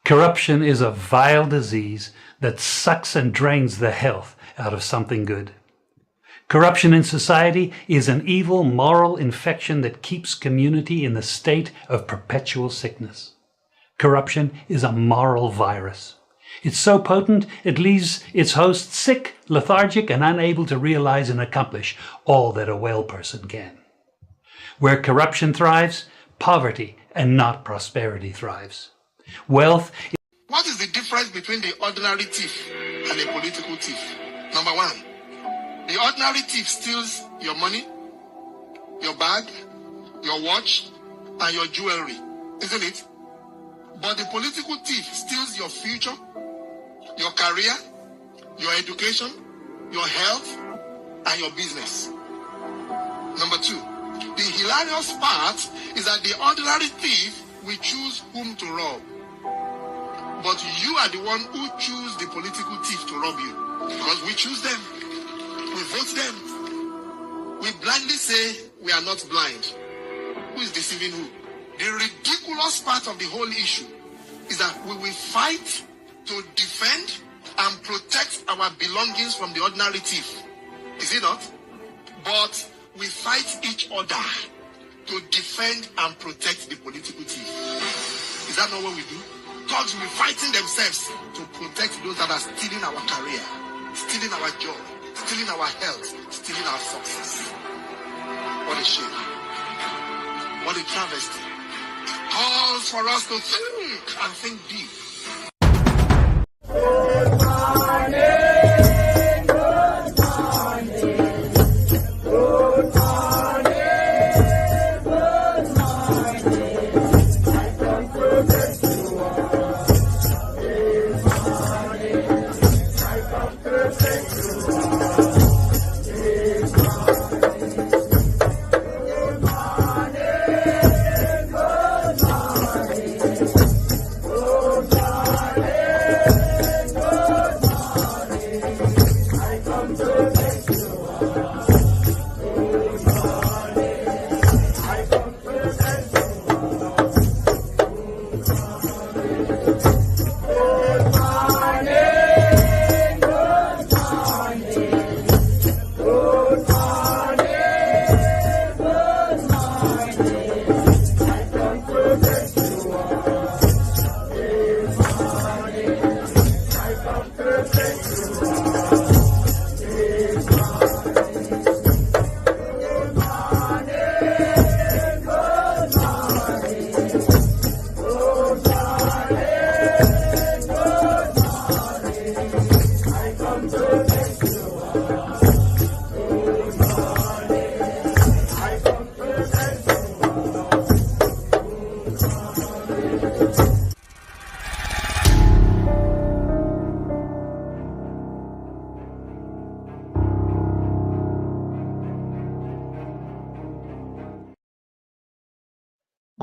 Corruption is a vile disease that sucks and drains the health out of something good. Corruption in society is an evil moral infection that keeps community in the state of perpetual sickness. Corruption is a moral virus. It's so potent it leaves its host sick, lethargic, and unable to realize and accomplish all that a well person can. Where corruption thrives, poverty and not prosperity thrives. Wealth. What is the difference between the ordinary thief and a political thief? Number one, the ordinary thief steals your money, your bag, your watch, and your jewelry, isn't it? But the political thief steals your future, your career, your education, your health, and your business. Number two, the hilarious part is that the ordinary thief will choose whom to rob. But you are the one who choose the political thief to rob you. Because we choose them. We vote them. We blindly say we are not blind. Who is deceiving who? The ridiculous part of the whole issue is that we will fight to defend and protect our belongings from the ordinary thief. Is it not? But we fight each other to defend and protect the political thief. Is that not what we do? Thugs will be fighting themselves to protect those that are stealing our career, stealing our job, stealing our health, stealing our success. What a shame. What a travesty. Calls for us to think and think deep. Good morning.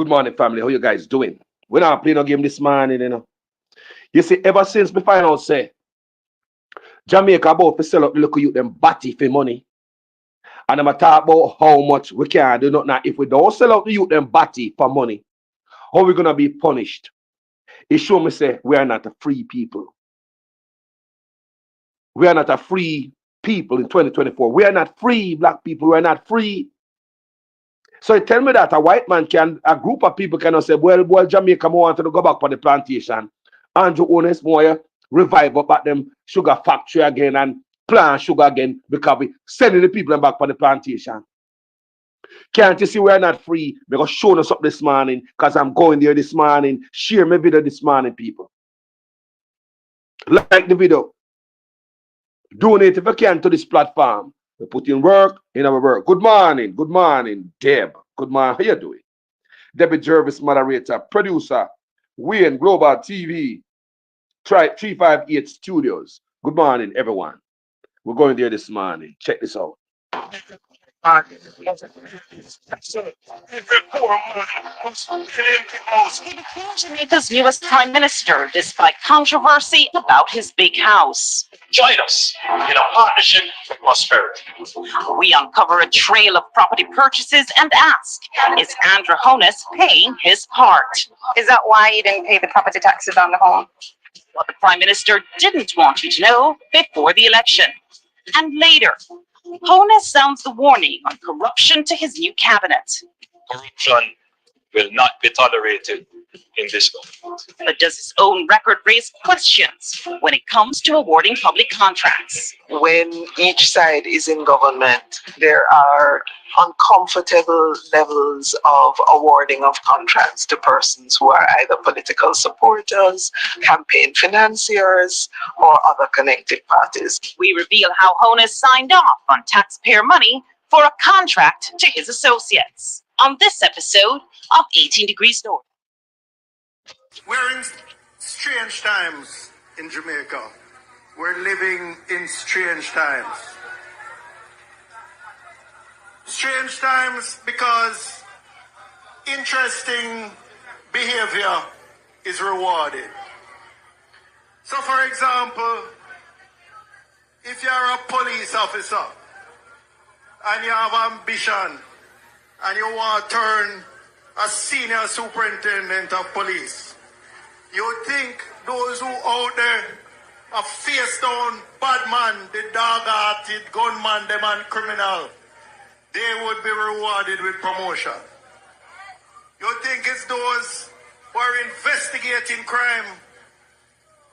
Good morning, family. How you guys doing? We not playing no game this morning, you know. You see, ever since we find out, say, Jamaica about to sell up the local youth them batty for money. And I'm talk about how much we can do not now. If we don't sell out the youth them batty for money, how we gonna be punished? It show me say we are not a free people. We are not a free people in 2024. We are not free, black people. We are not free. So tell me that a white man can, a group of people cannot say, well, Jamaica want to go back on the plantation. Andrew Ones more revive up at them sugar factory again and plant sugar again because we sending the people back on the plantation. Can't you see we're not free? Because showing us up this morning, because I'm going there this morning. Share my video this morning, people. Like the video. Donate if you can to this platform. We put in work in our work. Good morning, Deb. Good morning. How you doing? Debbie Jervis, moderator, producer, Wayne Global TV, 358 Studios. Good morning, everyone. We're going there this morning. Check this out. Every poor man must pay the house. He became Jamaica's newest prime minister despite controversy about his big house. Join us in a partnership for prosperity. We uncover a trail of property purchases and ask, is Andrew Honus paying his part? Is that why you didn't pay the property taxes on the home? What the prime minister didn't want you to know before the election. And later, Honus sounds the warning on corruption to his new cabinet. Corruption will not be tolerated in this government. But does his own record raise questions when it comes to awarding public contracts? When each side is in government, there are uncomfortable levels of awarding of contracts to persons who are either political supporters, campaign financiers, or other connected parties. We reveal how Honus signed off on taxpayer money for a contract to his associates on this episode of 18 Degrees North. We're in strange times in Jamaica. We're living in strange times. Strange times because interesting behavior is rewarded. So, for example, if you're a police officer and you have ambition and you want to turn a senior superintendent of police, you think those who out there are face down bad man, the dog-hearted gunman, the man criminal, they would be rewarded with promotion. You think it's those who are investigating crime,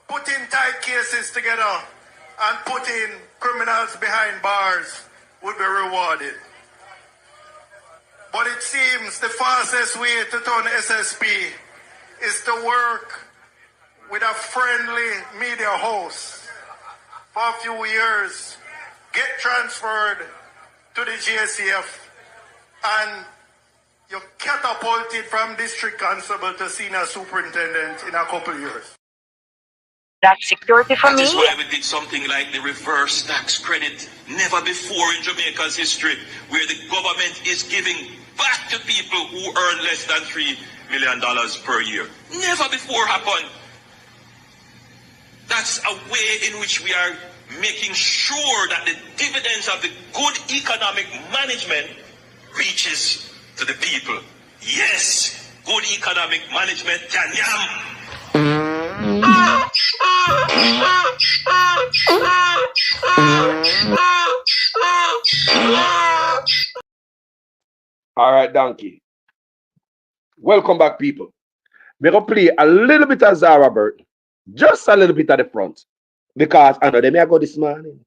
putting tight cases together and putting criminals behind bars would be rewarded. But it seems the fastest way to turn SSP is to work with a friendly media host for a few years, get transferred to the JCF, and you're catapulted from district constable to senior superintendent in a couple of years. That's security for me. That is why we did something like the reverse tax credit. Never before in Jamaica's history, where the government is giving back to people who earn less than $3 million per year. Never before happened. That's a way in which we are making sure that the dividends of the good economic management reaches to the people. Yes, good economic management can yam. All right, donkey. Welcome back, people. We're going to play a little bit of Zara Burton. Just a little bit at the front. Because I know they may go this morning.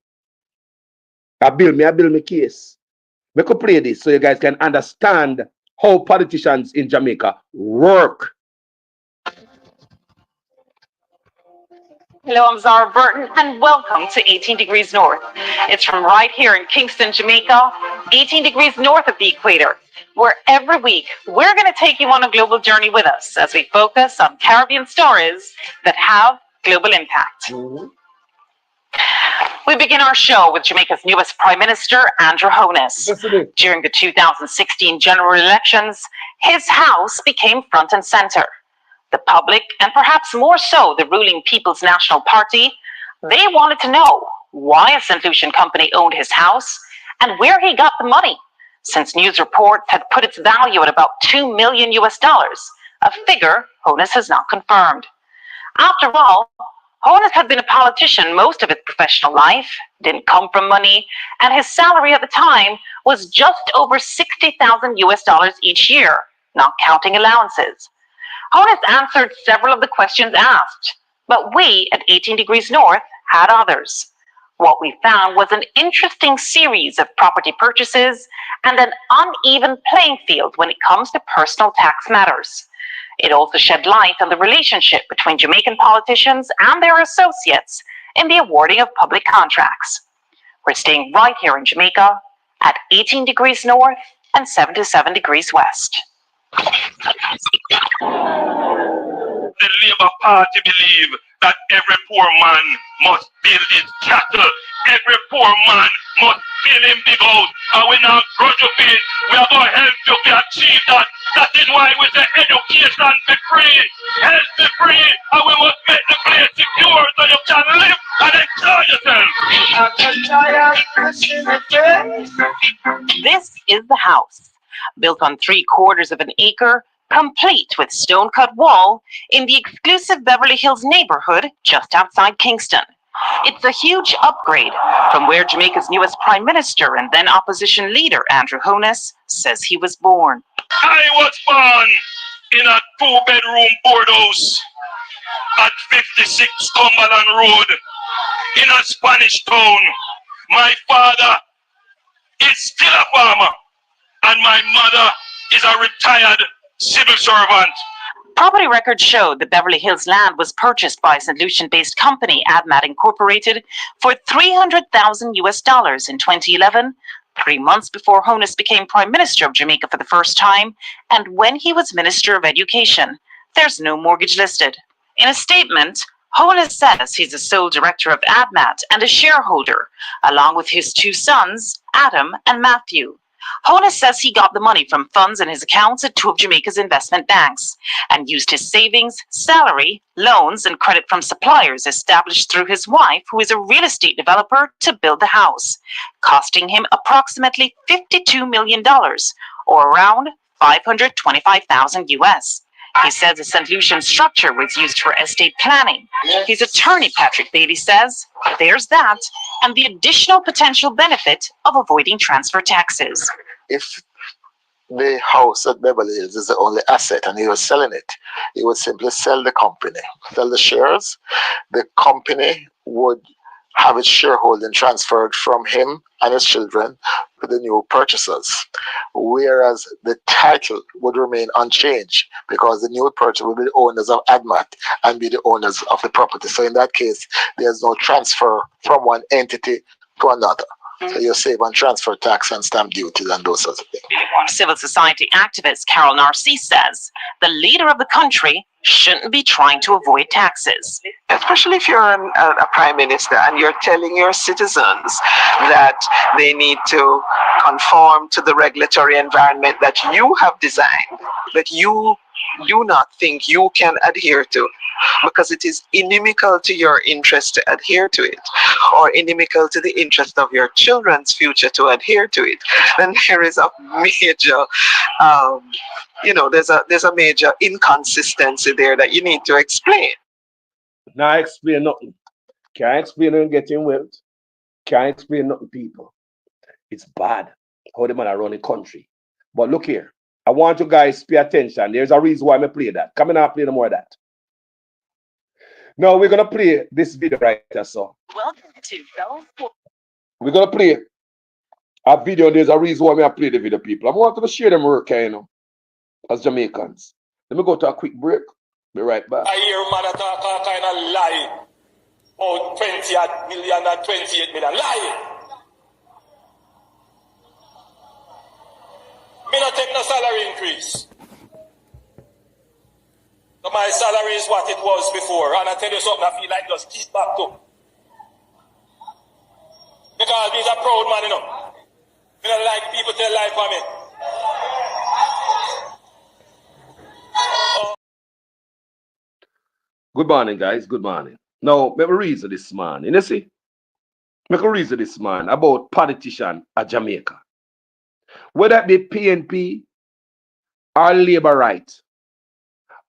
I build my case. We could play this so you guys can understand how politicians in Jamaica work. Hello, I'm Zara Burton, and welcome to 18 Degrees North. It's from right here in Kingston, Jamaica, 18 degrees north of the equator, where every week we're going to take you on a global journey with us as we focus on Caribbean stories that have global impact. We begin our show with Jamaica's newest Prime Minister, Andrew Honus. During the 2016 general elections, his house became front and center. The public, and perhaps more so the ruling People's National Party, they wanted to know why a St. Lucian company owned his house and where he got the money, since news reports had put its value at about $2 million, a figure Honus has not confirmed. After all, Honus had been a politician most of his professional life, didn't come from money, and his salary at the time was just over $60,000 each year, not counting allowances. Honus answered several of the questions asked, but we at 18 Degrees North had others. What we found was an interesting series of property purchases and an uneven playing field when it comes to personal tax matters. It also shed light on the relationship between Jamaican politicians and their associates in the awarding of public contracts. We're staying right here in Jamaica at 18 degrees north and 77 degrees west. The Labour Party believe that every poor man must build his cattle. Every poor man must feel him dig out. And we not grudge of it. We are going to help you to achieve that. That is why we say education be free, health be free, and we must make the place secure so you can live and enjoy yourself. This is the house, built on 3/4 of an acre, complete with stone-cut wall, in the exclusive Beverly Hills neighborhood just outside Kingston. It's a huge upgrade from where Jamaica's newest prime minister and then opposition leader, Andrew Honus, says he was born. I was born in a 2-bedroom board house at 56 Cumberland Road in a Spanish town. My father is still a farmer and my mother is a retired civil servant. Property records showed that Beverly Hills land was purchased by St. Lucian-based company AdMat Incorporated for $300,000 in 2011, 3 months before Honus became Prime Minister of Jamaica for the first time, and when he was Minister of Education. There's no mortgage listed. In a statement, Honus says he's the sole director of AdMat and a shareholder, along with his 2 sons, Adam and Matthew. Honus says he got the money from funds in his accounts at 2 of Jamaica's investment banks and used his savings, salary, loans, and credit from suppliers established through his wife, who is a real estate developer, to build the house, costing him approximately $52 million, or around $525,000 US. He says the St. Lucian structure was used for estate planning. His attorney, Patrick Bailey, says there's that, and the additional potential benefit of avoiding transfer taxes. If the house at Beverly Hills is the only asset and he was selling it, he would simply sell the company, sell the shares. The company would have its shareholding transferred from him and his children to the new purchasers, whereas the title would remain unchanged because the new purchaser will be the owners of AdMat and be the owners of the property. So in that case, there's no transfer from one entity to another. So you save on transfer tax and stamp duties and those sorts of things. Civil society activist Carol Narcisse says the leader of the country shouldn't be trying to avoid taxes. Especially if you're a prime minister and you're telling your citizens that they need to conform to the regulatory environment that you have designed, that you do not think you can adhere to, because it is inimical to your interest to adhere to it, or inimical to the interest of your children's future to adhere to it, then there is a major, there's a major inconsistency there that you need to explain. Now explain nothing. Can't explain and getting wealth. Can't explain nothing, people. It's bad how the man are running the country. But look here, I want you guys to pay attention. There's a reason why I play that. Come in and play no more of that. Now we're gonna play this video right here, so. Welcome to Bell. We're gonna play a video. There's a reason why I play the video, people. I want to share them work, as Jamaicans. Let me go to a quick break. Be right back. I hear man talk a kind of lie. Oh, 20 million and 28 million. Lie. Me not take no salary increase. So my salary is what it was before. And I tell you something, I feel like just keep back to. Because he's a proud man, I don't like people tell lie for me. Good morning, guys. Good morning. Now, make me reason this man. You see? Make me reason this man about politician at Jamaica. Whether it be PNP or Labour right.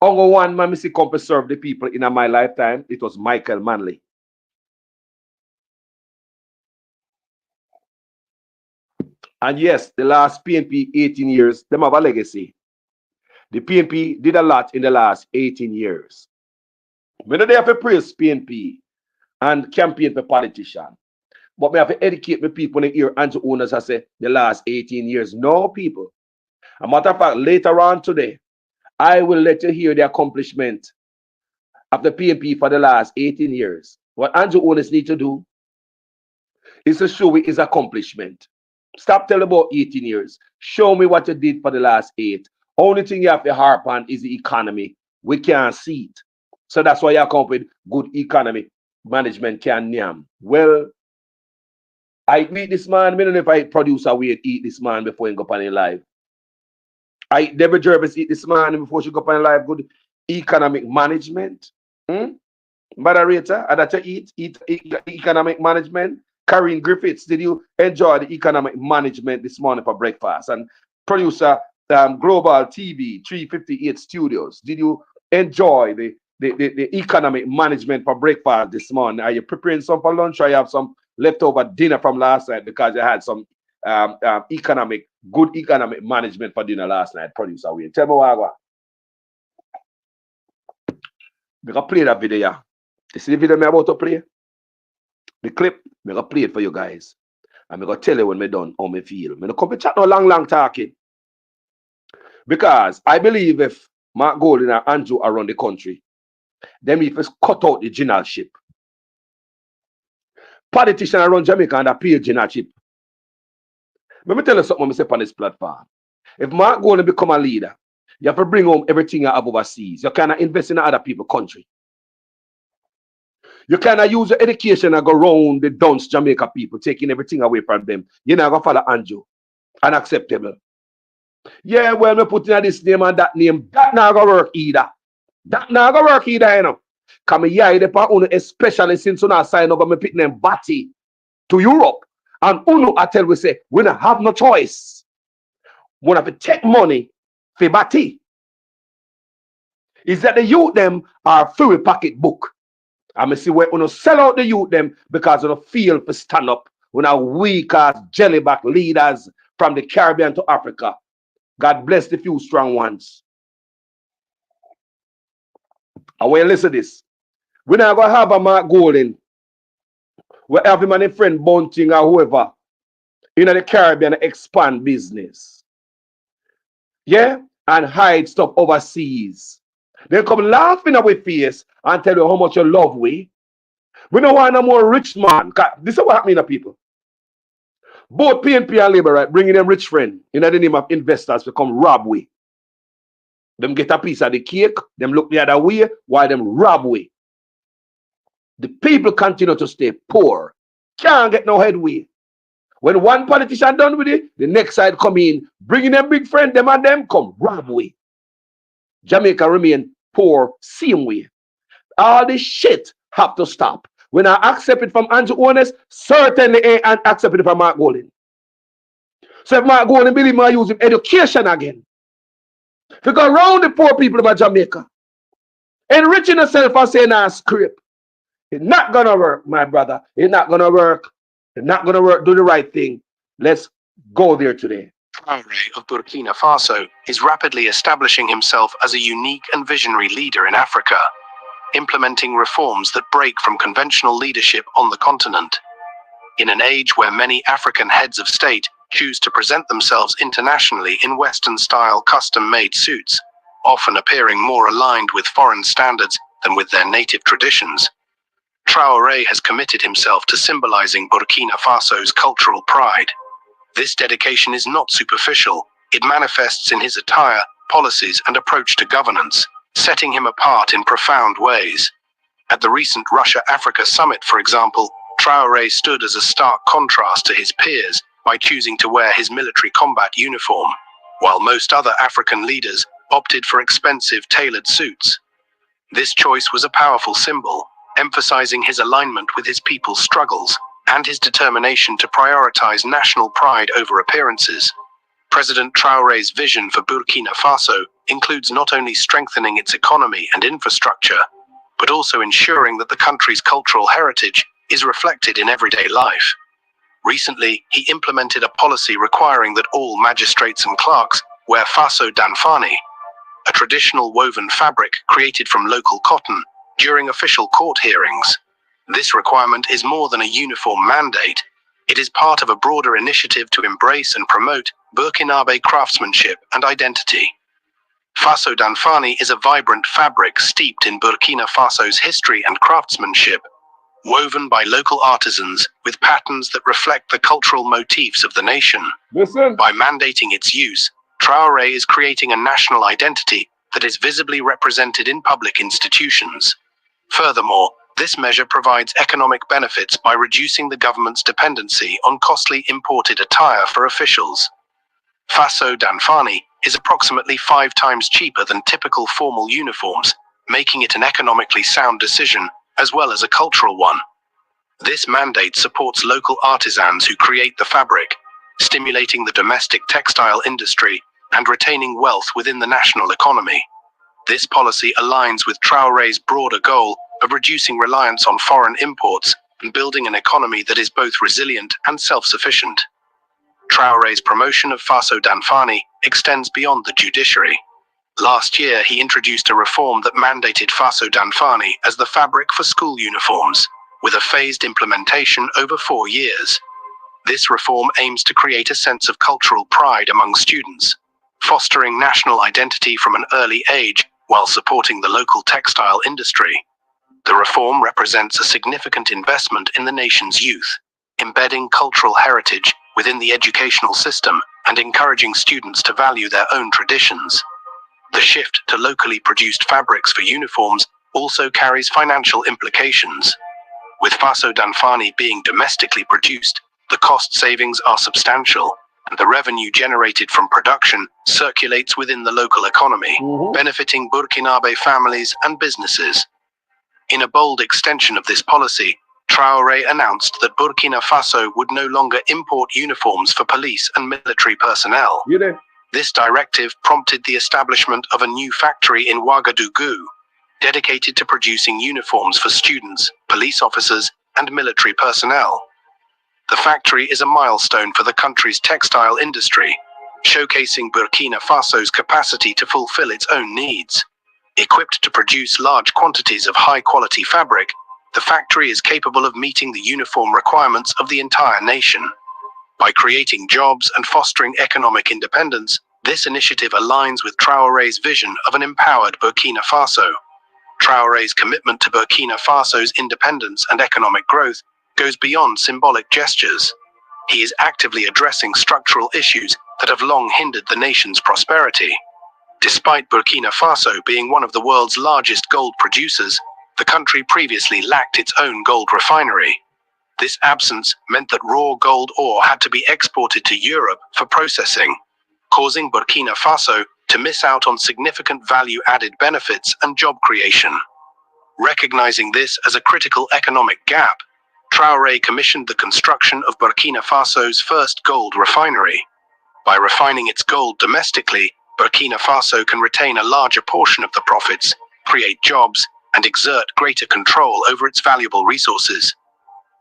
Only one man see come to serve the people in my lifetime. It was Michael Manley. And yes, the last PNP 18 years, them have a legacy. The PNP did a lot in the last 18 years. We don't have to praise PNP and campaign for politician. But we have to educate the people in the ear and to owners I say the last 18 years. No, people. As a matter of fact, later on today, I will let you hear the accomplishment of the PNP for the last 18 years. What Andrew owners need to do is to show his accomplishment. Stop telling about 18 years. Show me what you did for the last 8. Only thing you have to harp on is the economy. We can't see it. So that's why you come with good economy management can name. Well, I meet this man. I don't know if I produce a way to eat this man before he go up on the live. I Deborah Jervis eat this man before she go up on the live. Good economic management. Moderator, and that you eat economic management. Karine Griffiths, did you enjoy the economic management this morning for breakfast? And producer Global TV 358 Studios, did you enjoy the economic management for breakfast this morning? Are you preparing some for lunch, or you have some leftover dinner from last night because you had some good economic management for dinner last night? Producer Wayne, tell me what I want. We can play that video. You see the video I'm about to play? The clip, I'm going to play it for you guys. And I'm going to tell you when I'm done how I feel. I'm going to come to chat no long talking. Because I believe if Mark Golding and Andrew around the country, then we first cut out the generalship. Politicians around Jamaica and appeal generalship. Let me tell you something I say on this platform. If Mark Golding become a leader, you have to bring home everything you have overseas. You cannot invest in other people's country. You cannot use your education and go around the dunce Jamaica people, taking everything away from them. You're not going to follow Andrew. Unacceptable. Yeah, well, we put in this name and that name. That not going to work either. That not going to work either, you know. Come here, especially since you not sign up and pick them Batty to Europe. And Uno, I tell we say, we don't have no choice. We have to take money for Batty. Is that the youth them are free pocketbook. I'm going to see where we sell out the youth them because we feel to stand up. We are weak as jellyback leaders from the Caribbean to Africa. God bless the few strong ones. I want you to listen to this. We're not going to have a Mark Golding. We have him and a friend Bunting or whoever in the Caribbean expand business. Yeah? And hide stuff overseas. They come laughing at our face and tell you how much you love we. We don't want no more rich man. This is what happening to people. Both PNP and Labour, right, bringing them rich friend in the name of investors to come rob we. Them get a piece of the cake, them look the other way, while them rob we. The people continue to stay poor. Can't get no headway. When one politician done with it, the next side come in, bringing them big friend, them and them come rob we. Jamaica remain poor same way. All this shit have to stop. When I accept it from Andrew Honest, certainly ain't accept it from Mark Golding. So if Mark Golding believe I use him education again, to go around the poor people of Jamaica, enriching yourself and saying a script, it's not gonna work, my brother. It's not gonna work. It's not gonna work. Do the right thing. Let's go there today. Traoré of Burkina Faso is rapidly establishing himself as a unique and visionary leader in Africa, implementing reforms that break from conventional leadership on the continent. In an age where many African heads of state choose to present themselves internationally in Western-style custom-made suits, often appearing more aligned with foreign standards than with their native traditions, Traoré has committed himself to symbolizing Burkina Faso's cultural pride. This dedication is not superficial. It manifests in his attire, policies, and approach to governance, setting him apart in profound ways. At the recent Russia-Africa summit, for example, Traoré stood as a stark contrast to his peers by choosing to wear his military combat uniform, while most other African leaders opted for expensive tailored suits. This choice was a powerful symbol, emphasizing his alignment with his people's struggles and his determination to prioritize national pride over appearances. President Traoré's vision for Burkina Faso includes not only strengthening its economy and infrastructure, but also ensuring that the country's cultural heritage is reflected in everyday life. Recently, he implemented a policy requiring that all magistrates and clerks wear faso danfani, a traditional woven fabric created from local cotton, during official court hearings. This requirement is more than a uniform mandate. It is part of a broader initiative to embrace and promote Burkinabe craftsmanship and identity. Faso danfani is a vibrant fabric steeped in Burkina Faso's history and craftsmanship, woven by local artisans with patterns that reflect the cultural motifs of the nation. By mandating its use, Traoré is creating a national identity that is visibly represented in public institutions. Furthermore, This measure provides economic benefits by reducing the government's dependency on costly imported attire for officials. Faso Danfani is approximately 5 times cheaper than typical formal uniforms, making it an economically sound decision as well as a cultural one. This mandate supports local artisans who create the fabric, stimulating the domestic textile industry and retaining wealth within the national economy. This policy aligns with Traoré's broader goal of reducing reliance on foreign imports and building an economy that is both resilient and self-sufficient. Traoré's promotion of Faso Danfani extends beyond the judiciary. Last year, he introduced a reform that mandated Faso Danfani as the fabric for school uniforms, with a phased implementation over 4 years. This reform aims to create a sense of cultural pride among students, fostering national identity from an early age while supporting the local textile industry. The reform represents a significant investment in the nation's youth, embedding cultural heritage within the educational system and encouraging students to value their own traditions. The shift to locally produced fabrics for uniforms also carries financial implications. With Faso Danfani being domestically produced, the cost savings are substantial, and the revenue generated from production circulates within the local economy, benefiting Burkinabe families and businesses. In a bold extension of this policy, Traoré announced that Burkina Faso would no longer import uniforms for police and military personnel. This directive prompted the establishment of a new factory in Ouagadougou, dedicated to producing uniforms for students, police officers, and military personnel. The factory is a milestone for the country's textile industry, showcasing Burkina Faso's capacity to fulfill its own needs. Equipped to produce large quantities of high-quality fabric, the factory is capable of meeting the uniform requirements of the entire nation. By creating jobs and fostering economic independence, this initiative aligns with Traoré's vision of an empowered Burkina Faso. Traoré's commitment to Burkina Faso's independence and economic growth goes beyond symbolic gestures. He is actively addressing structural issues that have long hindered the nation's prosperity. Despite Burkina Faso being one of the world's largest gold producers, the country previously lacked its own gold refinery. This absence meant that raw gold ore had to be exported to Europe for processing, causing Burkina Faso to miss out on significant value-added benefits and job creation. Recognizing this as a critical economic gap, Traoré commissioned the construction of Burkina Faso's first gold refinery. By refining its gold domestically, Burkina Faso can retain a larger portion of the profits, create jobs, and exert greater control over its valuable resources.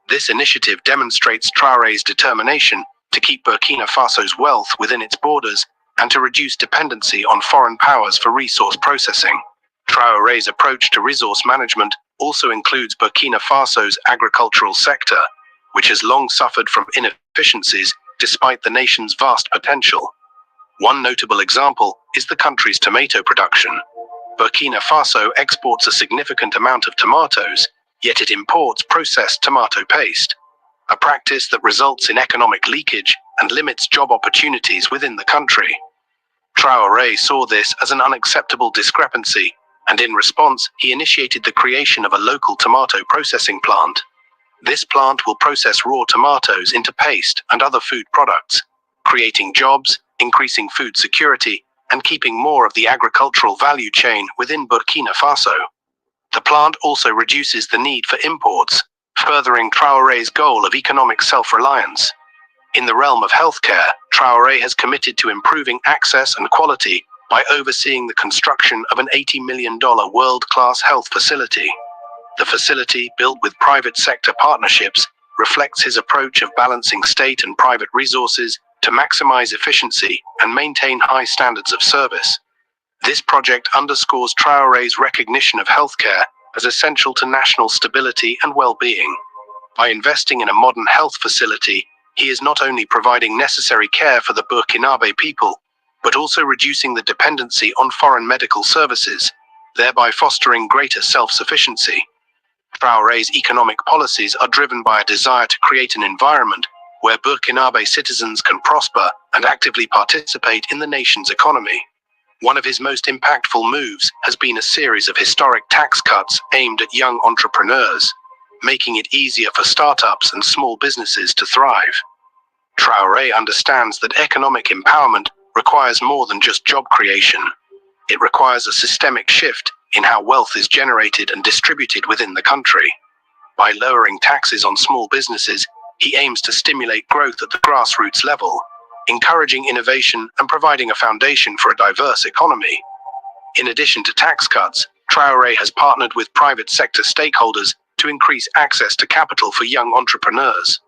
This initiative demonstrates Traoré's determination to keep Burkina Faso's wealth within its borders and to reduce dependency on foreign powers for resource processing. Traoré's approach to resource management also includes Burkina Faso's agricultural sector, which has long suffered from inefficiencies despite the nation's vast potential. One notable example is the country's tomato production. Burkina Faso exports a significant amount of tomatoes, yet it imports processed tomato paste, a practice that results in economic leakage and limits job opportunities within the country. Traoré saw this as an unacceptable discrepancy, and in response, he initiated the creation of a local tomato processing plant. This plant will process raw tomatoes into paste and other food products, creating jobs, increasing food security, and keeping more of the agricultural value chain within Burkina Faso. The plant also reduces the need for imports, furthering Traoré's goal of economic self-reliance. In the realm of healthcare, Traoré has committed to improving access and quality by overseeing the construction of an $80 million world-class health facility. The facility, built with private sector partnerships, reflects his approach of balancing state and private resources to maximize efficiency and maintain high standards of service. This project underscores Traoré's recognition of healthcare as essential to national stability and well-being. By investing in a modern health facility, he is not only providing necessary care for the Burkinabe people, but also reducing the dependency on foreign medical services, thereby fostering greater self-sufficiency. Traoré's economic policies are driven by a desire to create an environment where Burkinabe citizens can prosper and actively participate in the nation's economy. One of his most impactful moves has been a series of historic tax cuts aimed at young entrepreneurs, making it easier for startups and small businesses to thrive. Traoré understands that economic empowerment requires more than just job creation. It requires a systemic shift in how wealth is generated and distributed within the country. By lowering taxes on small businesses, he aims to stimulate growth at the grassroots level, encouraging innovation and providing a foundation for a diverse economy. In addition to tax cuts, Traoré has partnered with private sector stakeholders to increase access to capital for young entrepreneurs.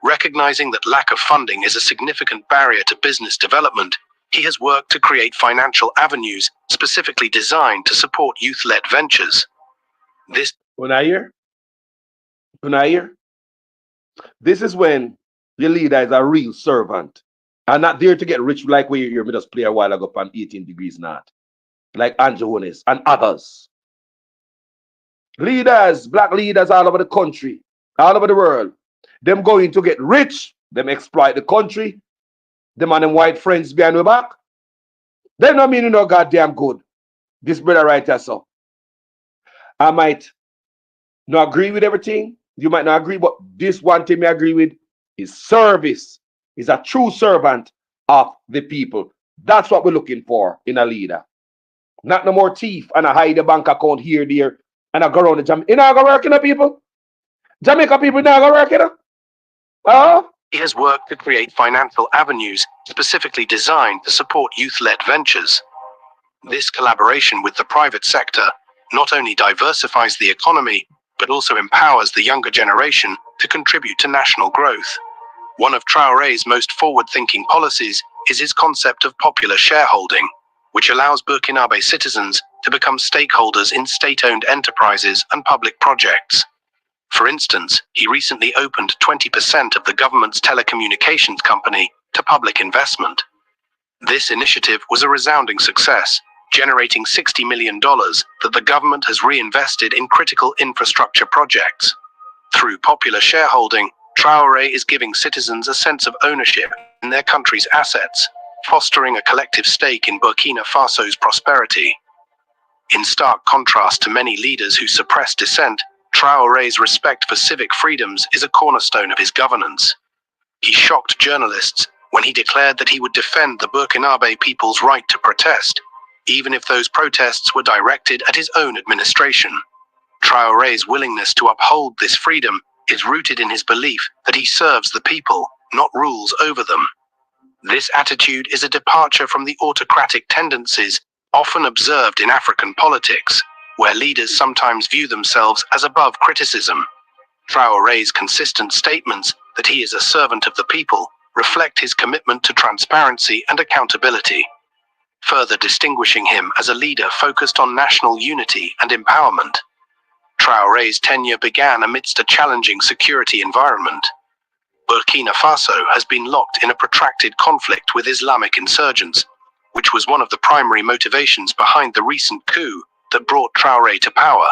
Recognizing that lack of funding is a significant barrier to business development, he has worked to create financial avenues specifically designed to support youth-led ventures. This This is when your leader is a real servant and not there to get rich like we hear me just play a while ago on 18 Degrees North, like Andrew Jones and others. Leaders, black leaders all over the country, all over the world, them going to get rich, them exploit the country, them and them white friends behind the back. They don't mean no goddamn good. This brother right here, so I might not agree with everything. You might not agree, but this one thing I agree with is service. Is a true servant of the people. That's what we're looking for in a leader. Not no more thief and a hide the bank account here, there, and I go around the Jamaica. You know, go work in the people. Jamaica people now go work in the. He has worked to create financial avenues specifically designed to support youth-led ventures. This collaboration with the private sector not only diversifies the economy, but also empowers the younger generation to contribute to national growth. One of Traoré's most forward-thinking policies is his concept of popular shareholding, which allows Burkinabe citizens to become stakeholders in state-owned enterprises and public projects. For instance, he recently opened 20% of the government's telecommunications company to public investment. This initiative was a resounding success, generating $60 million that the government has reinvested in critical infrastructure projects. Through popular shareholding, Traoré is giving citizens a sense of ownership in their country's assets, fostering a collective stake in Burkina Faso's prosperity. In stark contrast to many leaders who suppress dissent, Traoré's respect for civic freedoms is a cornerstone of his governance. He shocked journalists when he declared that he would defend the Burkinabe people's right to protest, even if those protests were directed at his own administration. Traoré's willingness to uphold this freedom is rooted in his belief that he serves the people, not rules over them. This attitude is a departure from the autocratic tendencies often observed in African politics, where leaders sometimes view themselves as above criticism. Traoré's consistent statements that he is a servant of the people reflect his commitment to transparency and accountability, further distinguishing him as a leader focused on national unity and empowerment. Traoré's tenure began amidst a challenging security environment. Burkina Faso has been locked in a protracted conflict with Islamic insurgents, which was one of the primary motivations behind the recent coup that brought Traoré to power.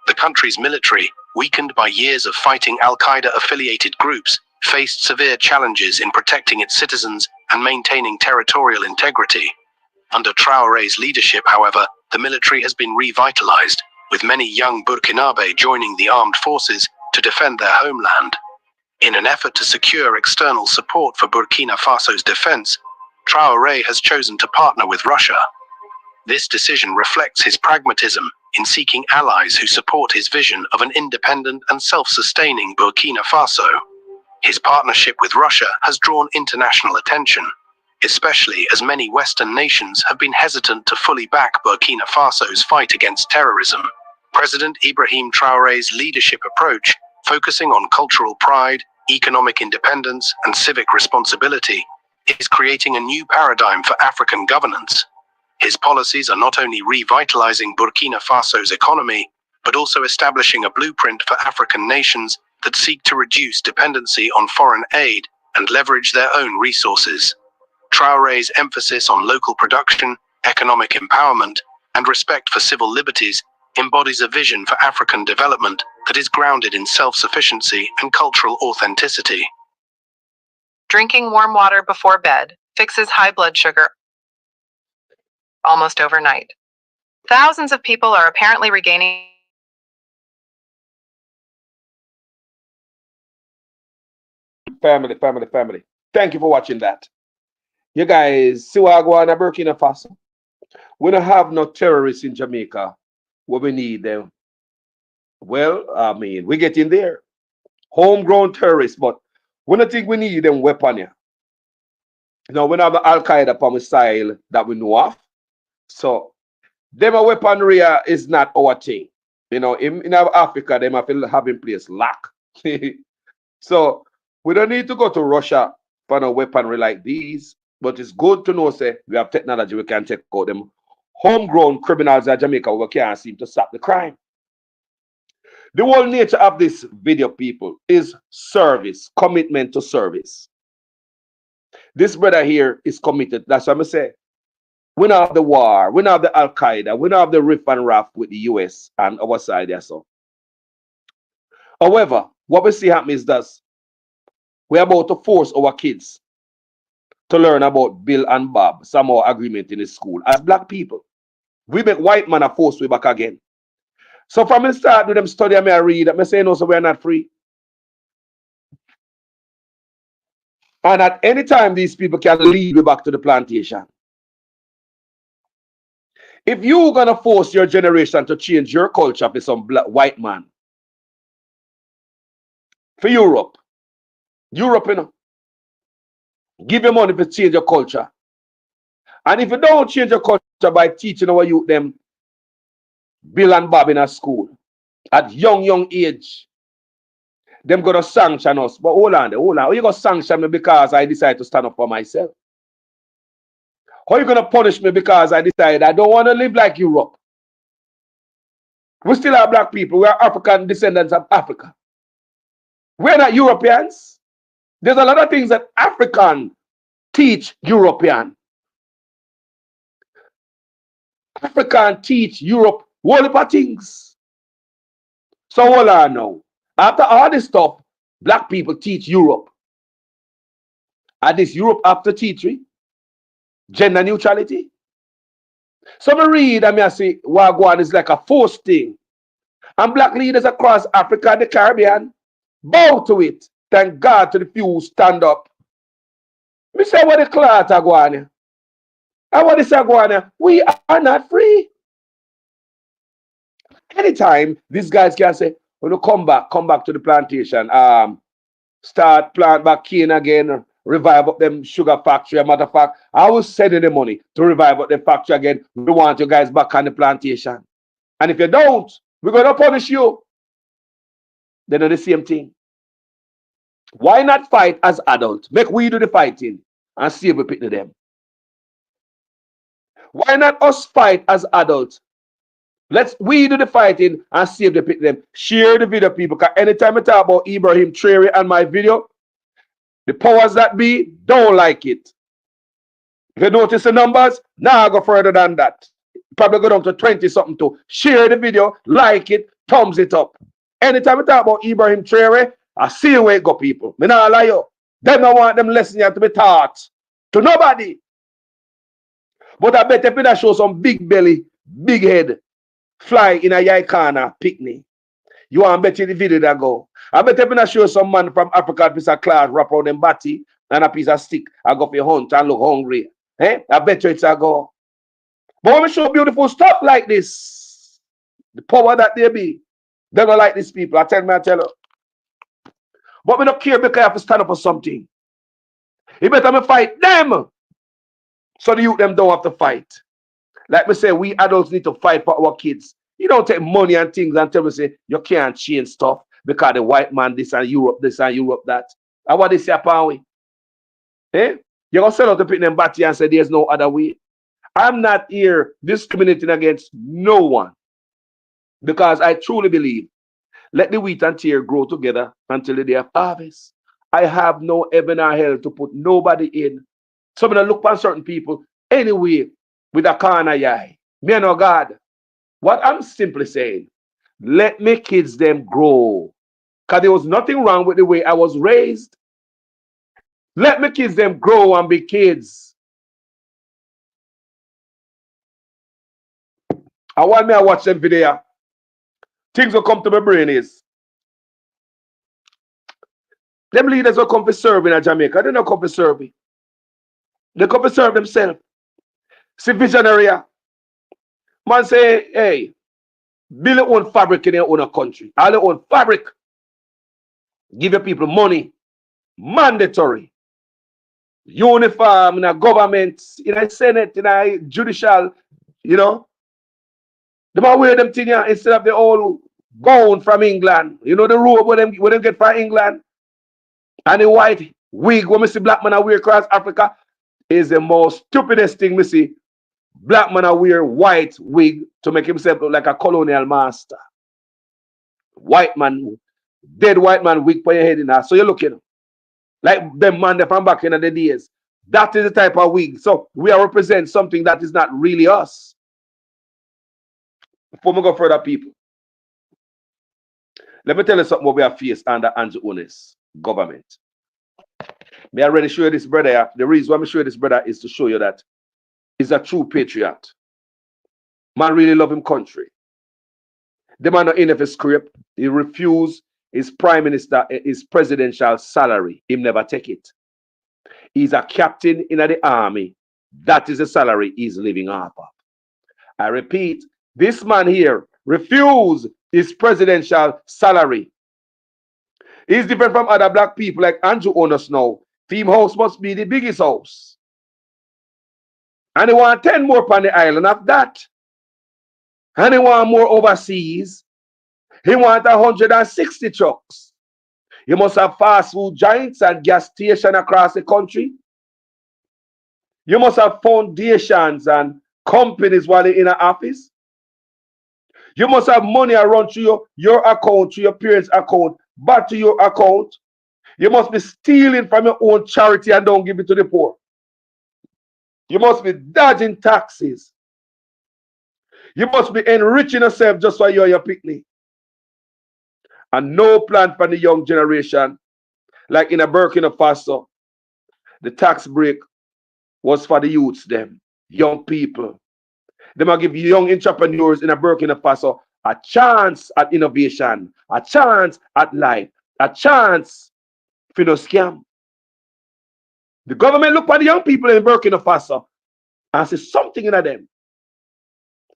The country's military, weakened by years of fighting Al-Qaeda-affiliated groups, faced severe challenges in protecting its citizens and maintaining territorial integrity. Under Traoré's leadership, however, the military has been revitalized, with many young Burkinabe joining the armed forces to defend their homeland. In an effort to secure external support for Burkina Faso's defense, Traoré has chosen to partner with Russia. This decision reflects his pragmatism in seeking allies who support his vision of an independent and self-sustaining Burkina Faso. His partnership with Russia has drawn international attention, especially as many Western nations have been hesitant to fully back Burkina Faso's fight against terrorism. President Ibrahim Traoré's leadership approach, focusing on cultural pride, economic independence, and civic responsibility, is creating a new paradigm for African governance. His policies are not only revitalizing Burkina Faso's economy, but also establishing a blueprint for African nations that seek to reduce dependency on foreign aid and leverage their own resources. Traoré's emphasis on local production, economic empowerment, and respect for civil liberties embodies a vision for African development that is grounded in self-sufficiency and cultural authenticity. Drinking warm water before bed fixes high blood sugar. almost overnight. Thousands of people are apparently regaining. Family. Thank you for watching that. You guys see what I go on in Burkina Faso? We don't have no terrorists in Jamaica. What we need them. Well, I mean, we get in there. Homegrown terrorists, but we don't think we need them weapon here. Now, we don't have the Al Qaeda from missile that we know of. So, them a weaponry is not our thing. You know, in Africa, them have in place lock. So, we don't need to go to Russia for no weaponry like these. But it's good to know, say, we have technology, we can take out them homegrown criminals in Jamaica, we can't seem to stop the crime. The whole nature of this video, people, is service, commitment to service. This brother here is committed. That's what I say. We don't have the war, we don't have the Al Qaeda, we don't have the riff and raff with the US and our side there. So, however, what we see happen is that we're about to force our kids to learn about Bill and Bob, somehow agreement in the school. As black people, we make white man a force way back again. So from the start with them study, I read, I say no, so we're not free. And at any time, these people can lead me back to the plantation. If you're going to force your generation to change your culture for some black, white man, for Europe, you know, give your money to change your culture. And if you don't change your culture by teaching our youth them Bill and Bob in a school at young age, them gonna sanction us. But hold on. How you gonna sanction me because I decide to stand up for myself? How you gonna punish me because I decide I don't want to live like Europe? We still are black people. We are African descendants of Africa. We're not Europeans. There's a lot of things that African teach European. African teach Europe whole heap of things. So hold on now. After all this stuff, black people teach Europe. And this Europe after teaching gender neutrality. So I read and I say Wagwan is like a forced thing. And black leaders across Africa and the Caribbean bow to it. Thank God to the few who stand up. Me say what the cloth are going. And what is going? We are not free. Anytime these guys can say, when you come back to the plantation, start plant back cane again, revive up them sugar factory. A matter of fact, I will send you the money to revive up the factory again. We want you guys back on the plantation. And if you don't, we're going to punish you. They do the same thing. Why not fight as adults? Make we do the fighting and see if we pick them. Why not us fight as adults? Let's we do the fighting and see if they pick them. Share the video, people. Because anytime I talk about Ibrahim Traore and my video, the powers that be don't like it. If you notice the numbers, now I go further than that. Probably go down to 20 something too. Share the video, like it, thumbs it up. Anytime I talk about Ibrahim Traore, I see where it go, people. Me not lie you. Them I want them lessons to be taught to nobody. But I bet if I show some big belly, big head, fly in a Yaikana picnic. You want to bet you the video that go. I bet if I show some man from Africa, a piece of cloth, wrap around them body and a piece of stick, I go for hunt and look hungry. Eh? I bet you it's a go. But when we show beautiful stuff like this, the power that they be, they don't like these people. I tell you. But we don't care because I have to stand up for something. You better me fight them. So the youth them don't have to fight. Like me say, we adults need to fight for our kids. You don't take money and things and tell me say you can't change stuff because the white man this and Europe that. And what they say upon we? Eh? You're gonna sell out to pick them batty and say there's no other way. I'm not here discriminating against no one. Because I truly believe let the wheat and tear grow together until the day of harvest. I have no heaven or hell to put nobody in. So I'm gonna look for certain people anyway with a corner eye. Me and no God. What I'm simply saying, let me kids them grow. Because there was nothing wrong with the way I was raised. Let me kids them grow and be kids. And while me I watch them video, things will come to my brain is, them leaders will come for serving in Jamaica. They don't come for serving. They come for serve themselves. See visionary. Man say, hey, build your own fabric in your own country. All your own fabric. Give your people money. Mandatory. Uniform in a government, in a senate, in a judicial, you know. They might wear them thing here instead of the old gown from England. You know the robe when them get from England. And the white wig when we see black man wear across Africa is the most stupidest thing we see. Black man wear white wig to make himself look like a colonial master. White man, dead white man wig for your head in that. So you're looking like them man from back in the days. That is the type of wig. So we are represent something that is not really us. Before we go further, people, let me tell you something what we have faced under Andrew Onis government. May I already show you this brother? The reason why I'm showing this brother is to show you that he's a true patriot. Man really love him country. The man not in of his script. He refused his prime minister, his presidential salary. He never take it. He's a captain in the army. That is the salary he's living off of. I repeat, this man here refused his presidential salary. He's different from other black people like Andrew Onis now. Theme house must be the biggest house. And they want 10 more on the island of that. And they want more overseas. He want 160 trucks. You must have fast food giants and gas stations across the country. You must have foundations and companies while they're in an office. You must have money around to your account, to your parents' account, back to your account. You must be stealing from your own charity and don't give it to the poor. You must be dodging taxes. You must be enriching yourself just for you and your picnic. And no plan for the young generation. Like in a Burkina Faso, the tax break was for the youths, them, young people. They might give young entrepreneurs in a Burkina Faso a chance at innovation, a chance at life, a chance for no scam. The government look at the young people in Burkina Faso and see something in them.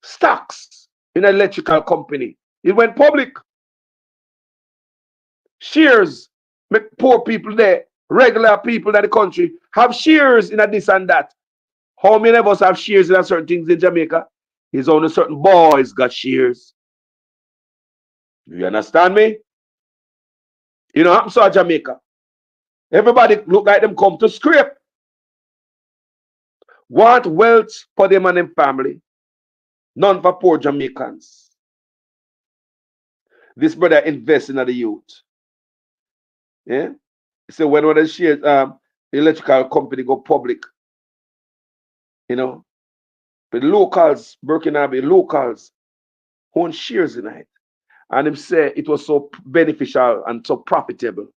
Stocks in an electrical company. It went public. Shares make poor people there, regular people in the country have shares in a this and that. How many of us have shares in certain things in Jamaica? It's only certain boys got shares. You understand me? You know, I'm sorry, Jamaica. Everybody look like them come to scrape. Want wealth for them and them family. None for poor Jamaicans. This brother invests in the youth. Yeah? So when one of the shares, electrical company go public, you know, the locals, Burkina locals, own shares in it. And him say it was so beneficial and so profitable.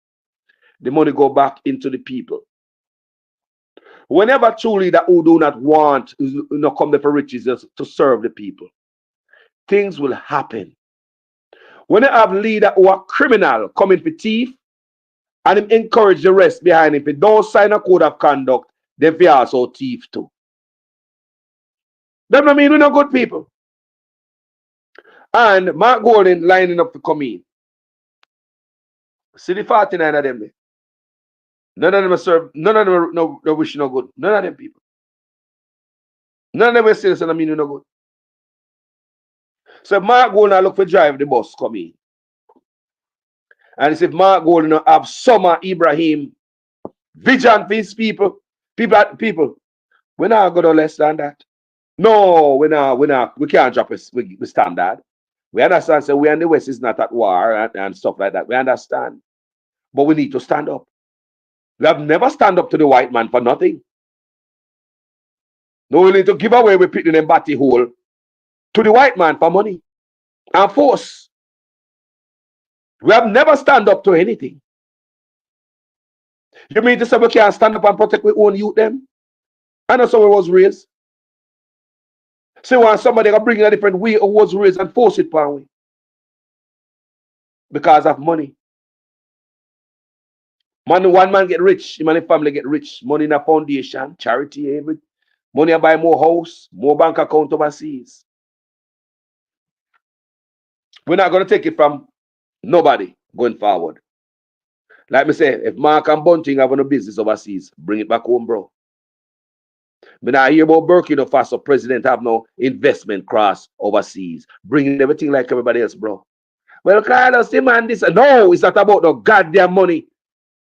The money go back into the people. Whenever truly that who do not want, come there for riches to serve the people, things will happen. When you have leader who are criminal coming for thief, and him encourage the rest behind him, if they don't sign a code of conduct, they be also thief too. That don't mean we're not good people. And Mark Golden lining up to come in. See the 49 of them there. None of them are serve, none of them no wish no good. None of them people. None of them are serious and I mean no good. So Mark Golden look for drive the bus come in. And he said Mark Golden have Summer Ibrahim vision for his people. People, we're not gonna less than that. No, we can't drop a standard. We understand, so we and the West is not at war and stuff like that. We understand. But we need to stand up. We have never stand up to the white man for nothing. No, we need to give away with picking them batty hole to the white man for money and force. We have never stand up to anything. You mean to say we can't stand up and protect our own youth them? And that's how we was raised. So when somebody can bring in a different way or was raised and force it upon we because of money. One man get rich, him and the family get rich. Money in a foundation, charity, everything. Money I buy more house, more bank account overseas. We're not going to take it from nobody going forward. Like me say, if Mark and Bunting have no business overseas, bring it back home, bro. When I hear about Burkina Faso president have no investment cross overseas, bringing everything like everybody else, bro. Well, Carlos, the man, this. No, it's not about no goddamn money.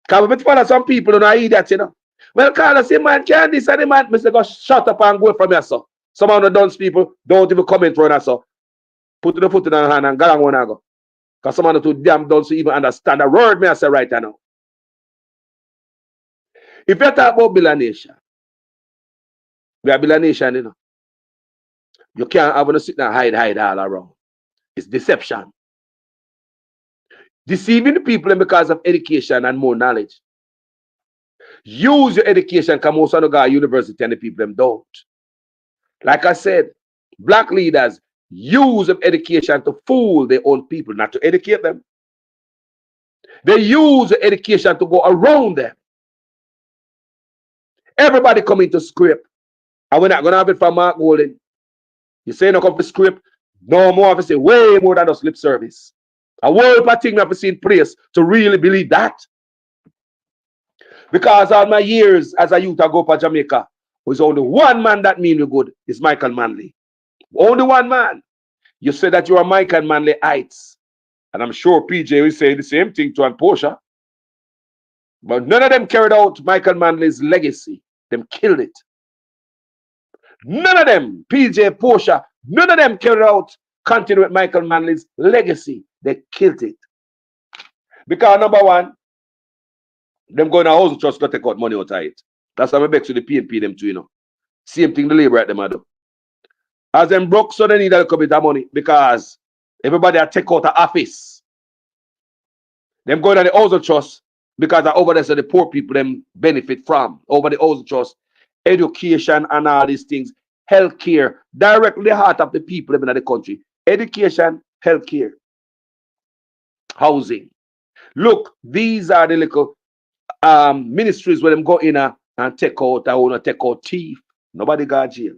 Because we follow some people who don't eat that, you know. Well, Carlos, the man can't this and the man, Mr. Go shut up and go from here, so. Some of the dunce people don't even comment for that, so. Put the foot in the hand and go on one and go. Because some of the too damn dunce to even understand the word me I say right now. If you talk about build a nation, we are build a nation, you know. You can't have to sit and hide all around. It's deception. Deceiving the people because of education and more knowledge. Use your education because most of the guys university and the people them don't. Like I said, black leaders use of education to fool their own people, not to educate them. They use the education to go around them. Everybody come into script. And we're not going to have it from Mark Golden. You say no come to script, no more of it say way more than just lip service. A world of thing we have seen place to really believe that. Because all my years as a youth I go for Jamaica, was only one man that mean you good, is Michael Manley. Only one man. You say that you are Michael Manley Heights. And I'm sure PJ will say the same thing to Portia. But none of them carried out Michael Manley's legacy. Them killed it. None of them, PJ, Portia, none of them carried out, continue with Michael Manley's legacy. They killed it. Because number one, them going to house trust to take out money out of it. That's how I beg to the PNP them too, you know. Same thing the labor at them do. As them broke, so they need a little bit of money because everybody take out the office. Them going to the house trust because over there so the poor people them benefit from. Over the house trust, education and all these things, healthcare, directly the heart of the people living in the country. Education, healthcare, housing. Look, these are the little ministries where them go in and take out, I want to take out thief. Nobody got jail.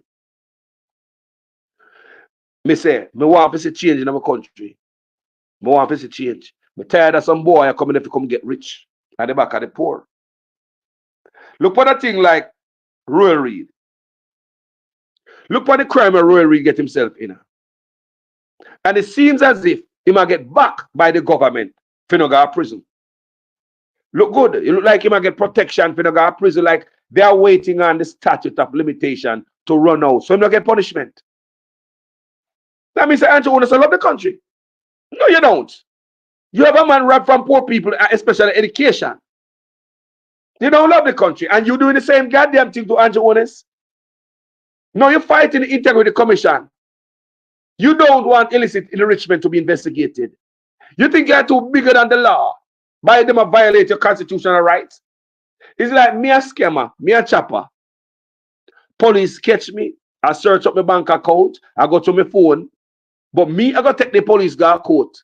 Me say, me want to see change in our country. Me want to see change. Me tired of some boy coming if you come get rich at the back of the poor. Look for the thing like Roy Reid. Look for the crime that Roy Reid get himself in. And it seems as if he might get back by the government for no go to prison. Look good. It look like he might get protection for no go to prison, like they are waiting on the statute of limitation to run out. So he not get punishment. That means Andrew wants to love the country. No, you don't. You have a man robbed from poor people, especially education. You don't love the country, and you're doing the same goddamn thing to Andrew Onis. No, you're fighting the Integrity Commission. You don't want illicit enrichment to be investigated. You think you're too bigger than the law by them violate your constitutional rights? It's like me a scammer, me a chopper. Police catch me, I search up my bank account, I go to my phone, but me, I go take the police go to court.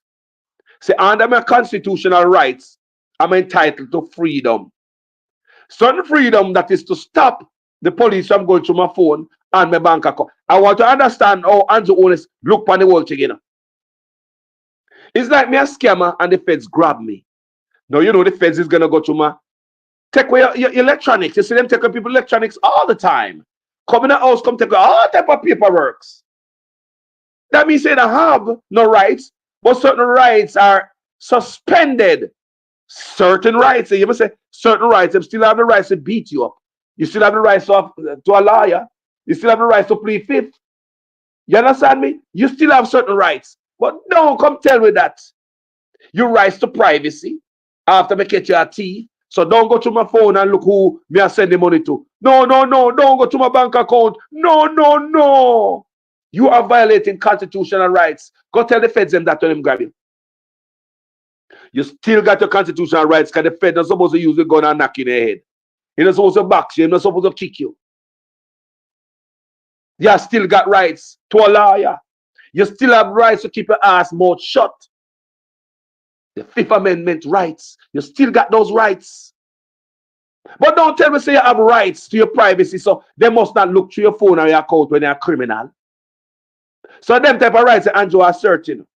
Say, under my constitutional rights, I'm entitled to freedom. Certain freedom that is to stop the police from going to my phone and my bank account. I want to understand how Andrew Onis look upon the whole thing, you know. It's like me a scammer and the feds grab me. Now, you know the feds is going to go to my... Take away your electronics. You see them taking people electronics all the time. Come in the house, come take away all type of paperwork. That means they don't have no rights, but certain rights are suspended. Certain rights, you must say certain rights, they still have the rights to beat you up. You still have the rights to a lawyer. You still have the rights to plead fifth. You understand me? You still have certain rights. But don't come tell me that. Your rights to privacy after me catch your teeth. So don't go to my phone and look who me I send the money to. No, no, no. Don't go to my bank account. No, no, no. You are violating constitutional rights. Go tell the feds them that when them grab you. You still got your constitutional rights because the feds not supposed to use the gun and knock you in the head. You're not supposed to box you. You're not supposed to kick you. You still got rights to a lawyer. You still have rights to keep your ass mouth shut. The Fifth Amendment rights. You still got those rights. But don't tell me say you have rights to your privacy, so they must not look through your phone or your account when you're a criminal. So them type of rights Andrew are certain.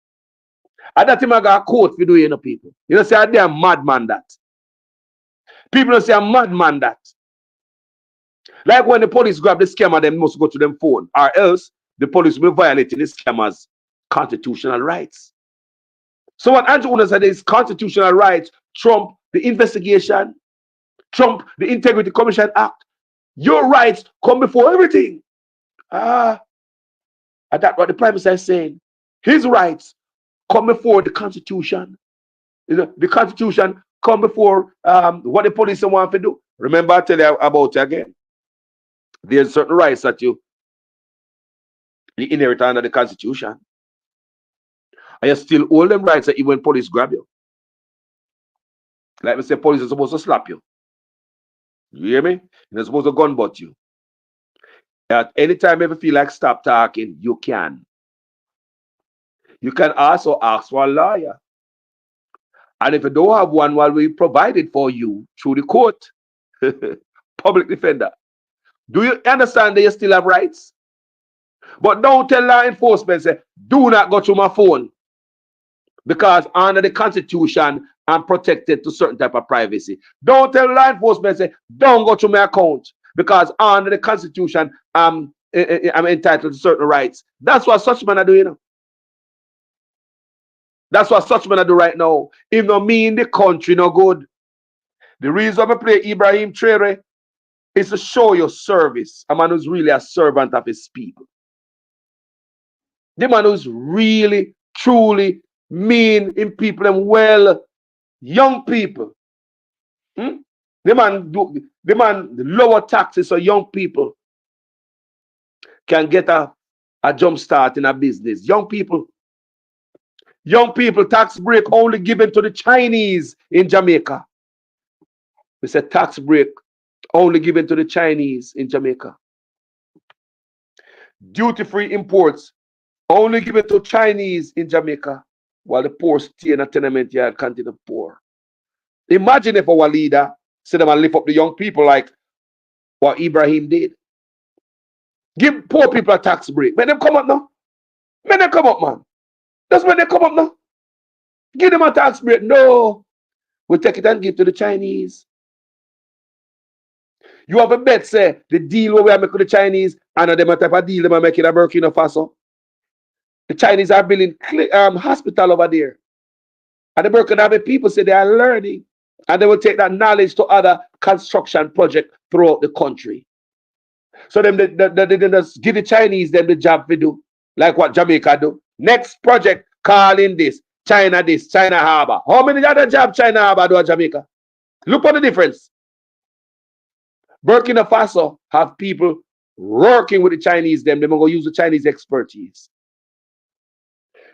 And that him I got a quote for doing, people. You know, say a damn madman that. People don't say a madman that. Like when the police grab the scammer, they must go to them phone, or else the police will be violating the scammer's constitutional rights. So what Andrew Una said is constitutional rights trump the investigation, trump the Integrity Commission Act. Your rights come before everything. And that's what the Prime Minister is saying. His rights come before the Constitution. You know, the Constitution come before what the police want to do. Remember, I tell you about it again. There's certain rights that you inherit under the Constitution. And you still hold them rights that even when police grab you. Like we say, police is supposed to slap you. You hear me? They're supposed to gun butt you. At any time if you feel like stop talking, you can. You can also ask for a lawyer. And if you don't have one, well, we provide it for you through the court. Public defender. Do you understand that you still have rights? But don't tell law enforcement, say, do not go through my phone. Because under the Constitution, I'm protected to certain type of privacy. Don't tell law enforcement, say, don't go through my account. Because under the Constitution, I'm entitled to certain rights. That's what such men are doing. You know? That's what such men are doing right now. If no me in the country, no good. The reason I play Ibrahim Traore is to show your service. A man who's really a servant of his people. The man who's really, truly mean in people and well, young people. The man lower taxes so young people can get a jump start in a business. Young people, tax break only given to the Chinese in Jamaica. We said tax break only given to the Chinese in Jamaica. Duty-free imports only given to Chinese in Jamaica, while the poor stay in a tenement yard continue poor. Imagine if our leader said them and lift up the young people like what Ibrahim did. Give poor people a tax break. Make them come up now. Make them come up, man. That's when they come up now. Give them a tax break. No. We'll take it and give to the Chinese. You have a bet, say, the deal where we are making with the Chinese, and them a type of deal they are making in Burkina Faso. The Chinese are building hospital over there. And the Burkina Faso people say they are learning. And they will take that knowledge to other construction projects throughout the country. So them they just give the Chinese them the job to do, like what Jamaica do. Next project, calling this, China Harbor. How many other jobs China Harbor do at Jamaica? Look at the difference. Burkina Faso have people working with the Chinese, they're going to use the Chinese expertise.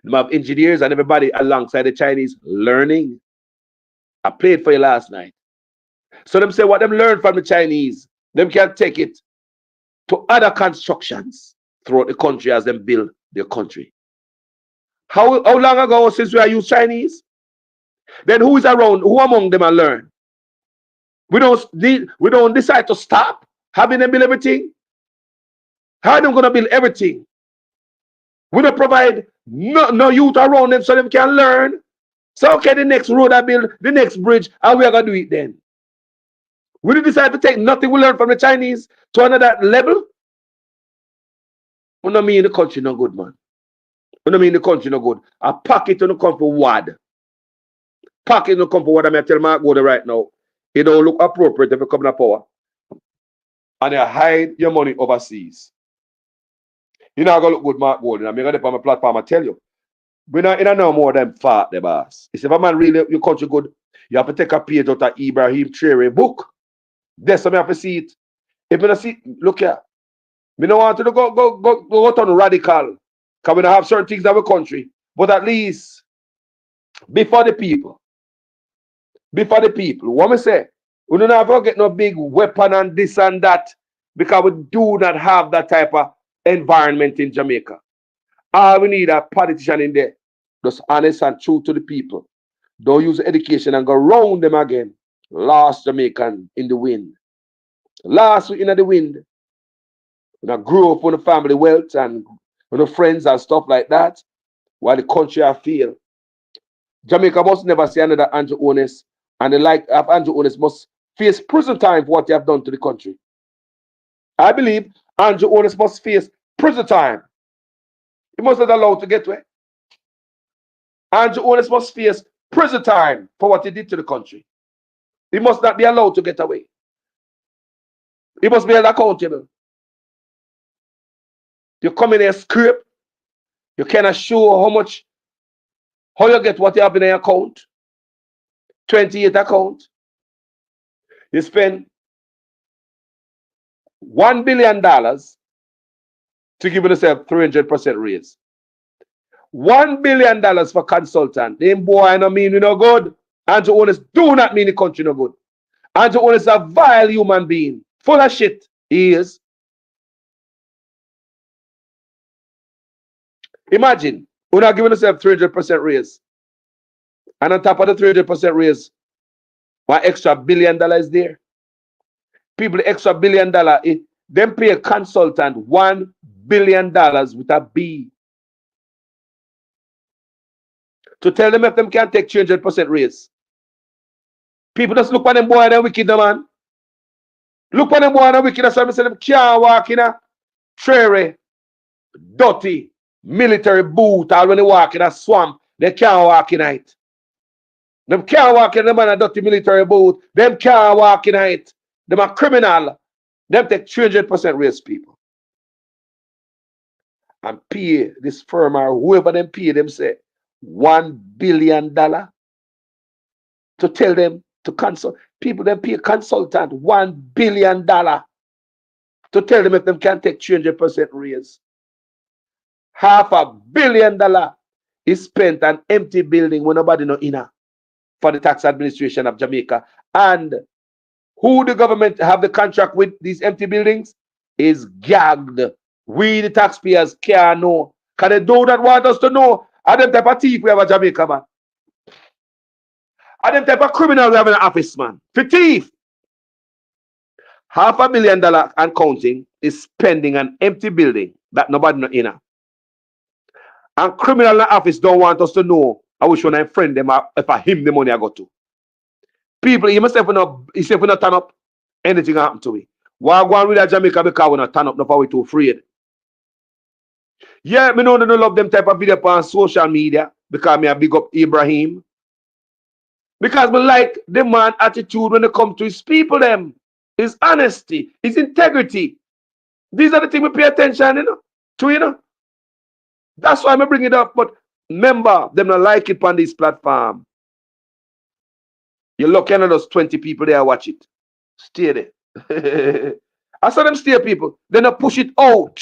They have engineers and everybody alongside the Chinese learning. I played for you last night. So them say what them learn from the Chinese, them can take it to other constructions throughout the country as them build their country. How long ago since we are used Chinese? Then who is around? Who among them are learn? We don't decide to stop having them build everything. How are they going to build everything? We don't provide no youth around them so they can learn. So okay, the next road I build, the next bridge, how we are going to do it then? We don't decide to take nothing we learn from the Chinese to another level. We don't mean the country no good, man. We don't mean the country no good. A pocket don't come for wad. Pocket don't come for what I'm going to tell Mark Gordon right now. It don't look appropriate if you come to power. And you hide your money overseas. You're not going to look good, Mark Gordon. I'm going to put on my platform and tell you. We're not in no more than fat, the boss. If a man really your country good, you have to take a page out of Ibrahim Traore book. That's how I have to see it. If you don't see, look here. We don't want to go turn radical. Because we don't have certain things in our country. But at least, before the people, what we say, we don't have to get no big weapon and this and that. Because we do not have that type of environment in Jamaica. All we need a politician in there, just honest and true to the people. Don't use education and go round them again. Lost Jamaican in the wind. Last week in the wind. When I grew up on the family wealth and with the friends and stuff like that, while the country I feel. Jamaica must never see another Andrew Onis, and the like of Andrew Onis must face prison time for what they have done to the country. I believe Andrew Onis must face prison time. He must not allowed to get away. Andrew Onis must face prison time for what he did to the country. He must not be allowed to get away. He must be held accountable. You come in a script, you cannot show how you get what you have in your account. 28 account. You spend $1 billion to give yourself 300% raise. $1 billion for consultant. Them boy I no mean you no good. Andrew Onis do not mean the country no good. Andrew Onis is a vile human being. Full of shit. He is. Imagine, we're not giving yourself 300% raise. And on top of the 300% raise, one extra $1 billion is there. People, the extra $1 billion, them pay a consultant $1 billion with a B. To tell them if them can't take 300% raise. People just look at them boy and they're wicked, man. Look at them boy and they're wicked. That's why I say them can't walk in a trailer, dirty, military boot, or when they walk in a swamp, they can't walk in it. Them can't walk in them in a dirty military boot. Them can't walk in it. Them are criminal. Them take 300% raise people. And pay this firm or whoever them pay them say $1 billion to tell them to consult. People them pay consultant $1 billion to tell them if them can take 300% raise. $500 million is spent on empty building when nobody no inner for the tax administration of Jamaica. And who the government have the contract with these empty buildings is gagged. We the taxpayers can't know. Because they do not want us to know. Are them type of thief we have in Jamaica, man. Are them type of criminal we have in the office, man. For thief. $500 million and counting is spending an empty building that nobody no inner. And criminal in the office don't want us to know. I wish when I friend them if I him the money I got to. People, you must have not turn up, anything happen to me. Why go on with that Jamaica because we not turn up, not for we too afraid. Yeah, me know they don't love them type of video on social media because me a big up Ibrahim. Because me like the man attitude when it come to his people them. His honesty, his integrity. These are the things we pay attention, to. That's why I bring it up. But remember, them not like it on this platform. You're looking at those 20 people there watch it. Stay there. I saw them stay people. They not push it out.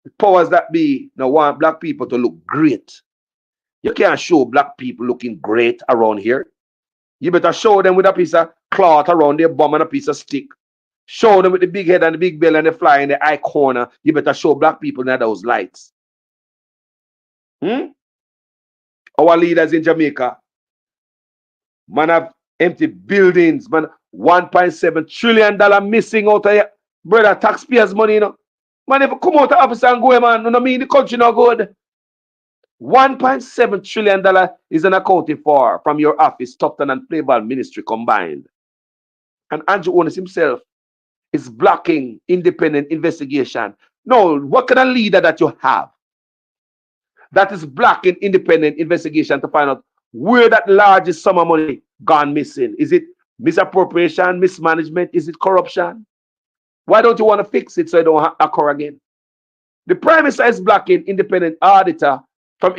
The powers that be now want black people to look great. You can't show black people looking great around here. You better show them with a piece of cloth around their bum and a piece of stick. Show them with the big head and the big belly and the fly in the eye corner. You better show black people now those lights. Our leaders in Jamaica, man, have empty buildings, man, $1.7 trillion missing out of here. Brother, taxpayers' money, Man, if you come out of office and go, man, I mean the country not good. $1.7 trillion is accounted for from your office, Tufton and Playval Ministry combined. And Andrew Onis himself is blocking independent investigation. No, what kind of leader that you have that is blocking independent investigation to find out where that largest sum of money gone missing? Is it misappropriation, mismanagement? Is it corruption? Why don't you want to fix it so it don't occur again? The Prime Minister is blocking independent auditor from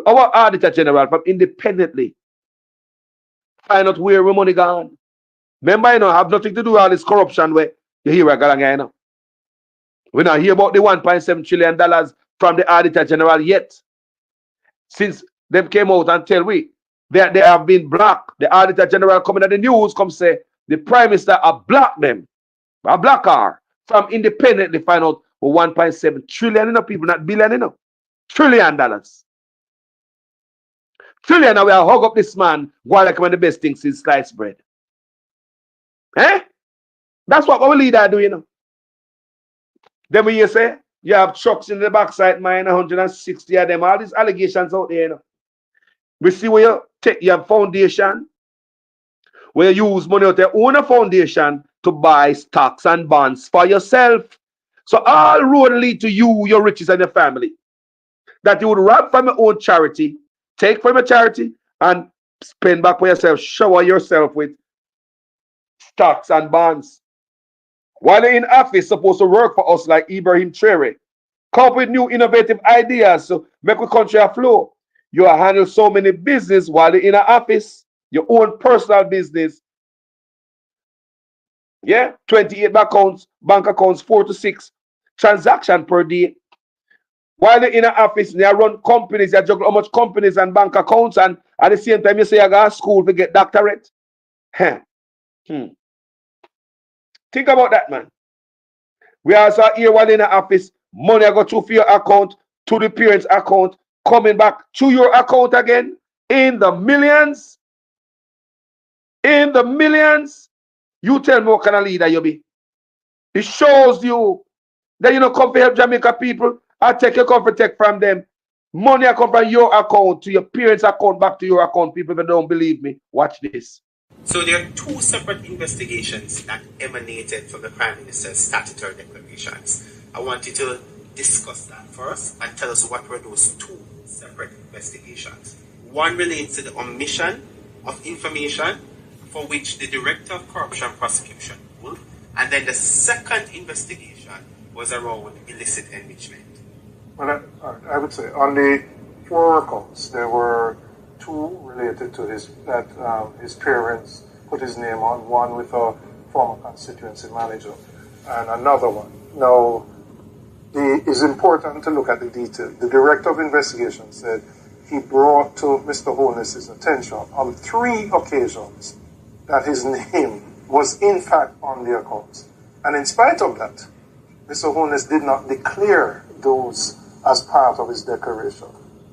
our Auditor General from independently find out where the money gone. Remember, have nothing to do with all this corruption where you hear a we not hear about the $1.7 trillion from the Auditor General yet. Since them came out and tell we they have been blocked. The Auditor General coming at the news come say the Prime Minister blocked them. A blocker from independently find out with 1.7 trillion, you know, people, not billion, you know. $1 trillion. Trillion, now we are hug up this man, while like one of the best things is sliced bread. Eh? That's what our leader do, you know. Then when you say, you have trucks in the backside mine, 160 of them, all these allegations out there, you know. We see where you take your foundation, where you use money out there, own a foundation to buy stocks and bonds for yourself. So all road lead to you, your riches, and your family. That you would rob from your own charity, take from your charity, and spend back for yourself, shower yourself with stocks and bonds. While you're in office, supposed to work for us like Ibrahim Traore, come up with new innovative ideas to make the country afloat. You handle so many business while you're in an office, your own personal business. Yeah, 28 bank accounts, 4 to 6 transactions per day. While you're in an office, you run companies, you juggle how much companies and bank accounts, and at the same time you say you go to school to get doctorate. Huh. Think about that, man. We also here while in the office, money I go through for your account, to the parents' account, coming back to your account again in the millions. In the millions. You tell me what kind of leader you be. It shows you that you don't come to help Jamaica people. I take your comfort take from them. Money I come from your account to your parents' account back to your account. People that don't believe me, watch this. So there are two separate investigations that emanated from the Prime Minister's statutory declarations. I want you to discuss that first and tell us what were those two separate investigations. One relates to the omission of information for which the Director of Corruption Prosecution ruled, and then the second investigation was around illicit enrichment. Well, I would say on the 4 accounts, there were 2 related to his parents put his name on, one with a former constituency manager and another one. Now, it's important to look at the detail. The Director of Investigation said he brought to Mr. Holness's attention on 3 occasions that his name was in fact on the accounts. And in spite of that, Mr. Holness did not declare those as part of his declaration.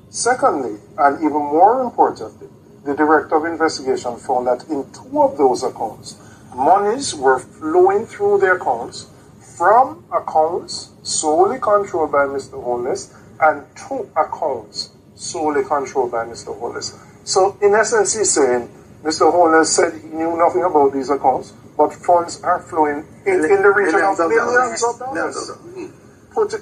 Secondly, and even more importantly, the Director of Investigation found that in 2 of those accounts, monies were flowing through the accounts from accounts solely controlled by Mr. Holness and 2 accounts solely controlled by Mr. Holness. So in essence, he's saying Mr. Holness said he knew nothing about these accounts, but funds are flowing in the region of millions of dollars.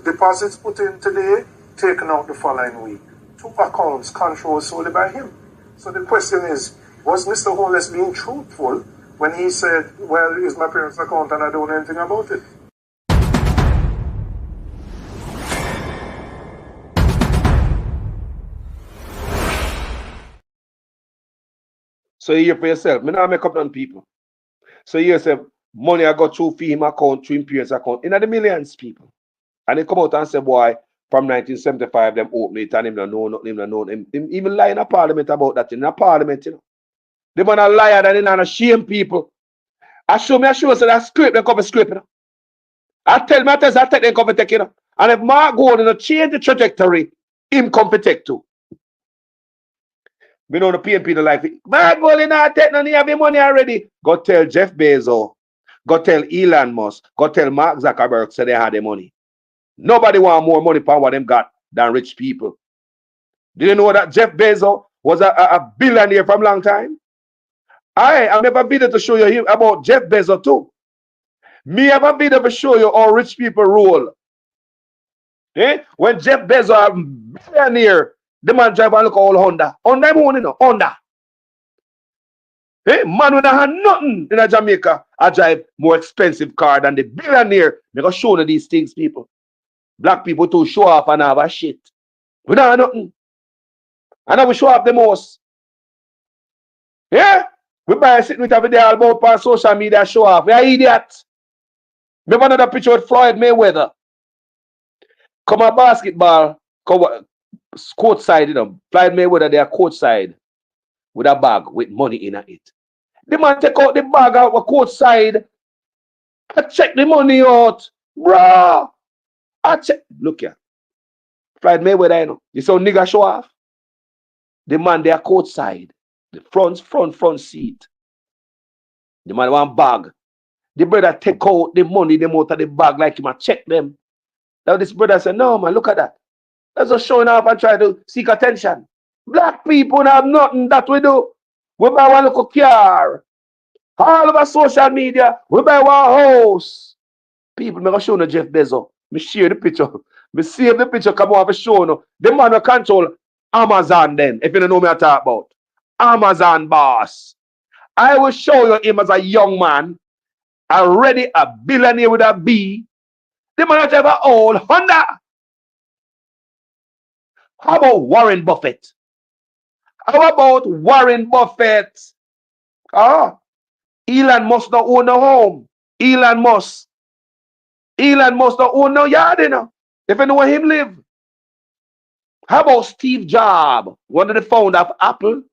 Deposits put in today, taken out the following week. 2 accounts controlled solely by him. So the question is, was Mr. Holness being truthful when he said, well, it's my parents' account and I don't know anything about it? So you hear for yourself, me not make up on people. So you say, money I got through him account, through his parents' account, in the millions, people. And they come out and say, boy, from 1975, them open it and him no know nothing, him no know. Him even lie in a parliament about that, in a parliament, you know. They man a liar and they not shame people. I show so that script, they come a script, you know. I take them come take, you know. And if Mark go on change the trajectory, him come to take too. We know the PNP don't like it. Bad boy, not take none of your money already. Go tell Jeff Bezos. Go tell Elon Musk. Go tell Mark Zuckerberg so they had the money. Nobody want more money for what them got than rich people. Did you know that Jeff Bezos was a billionaire from a long time? I've never been there to show you about Jeff Bezos too. Me have a video to show you how rich people roll. Eh? When Jeff Bezos a billionaire, the man drive and look all Honda. Honda him own, you know, Honda. Eh? Man when I have nothing in a Jamaica, I drive more expensive car than the billionaire. They go show you these things, people. Black people too show off and have a shit. We don't have nothing. And now we show off the most. Yeah? We buy sitting with every day all about on social media show off. We are idiots. Remember another picture with Floyd Mayweather. Come on basketball, court side, you know. Floyd Mayweather, they are court side with a bag with money in it. The man take out the bag out of court side and check the money out. Bro. I check. Look here. Floyd Mayweather, you know. You saw nigga show off. The man there court side. The front seat. The man want bag. The brother take out the money, them out of the bag like him and check them. Now this brother said, no man, look at that. That's just showing off and try to seek attention. Black people have nothing that we do. We buy one little car. All over social media, we buy one house. People, I'm going to show you Jeff Bezos. Me share the picture. Me save the picture, come over show you. The man will control Amazon then, if you don't know me I talk about. Amazon boss. I will show you him as a young man, already a billionaire with a B. The man have an old Honda. How about Warren Buffett? How about Warren Buffett? Elon Musk don't own a home. Elon Musk don't own no yard, you know. If you know where him live. How about Steve Jobs, one of the founder of Apple,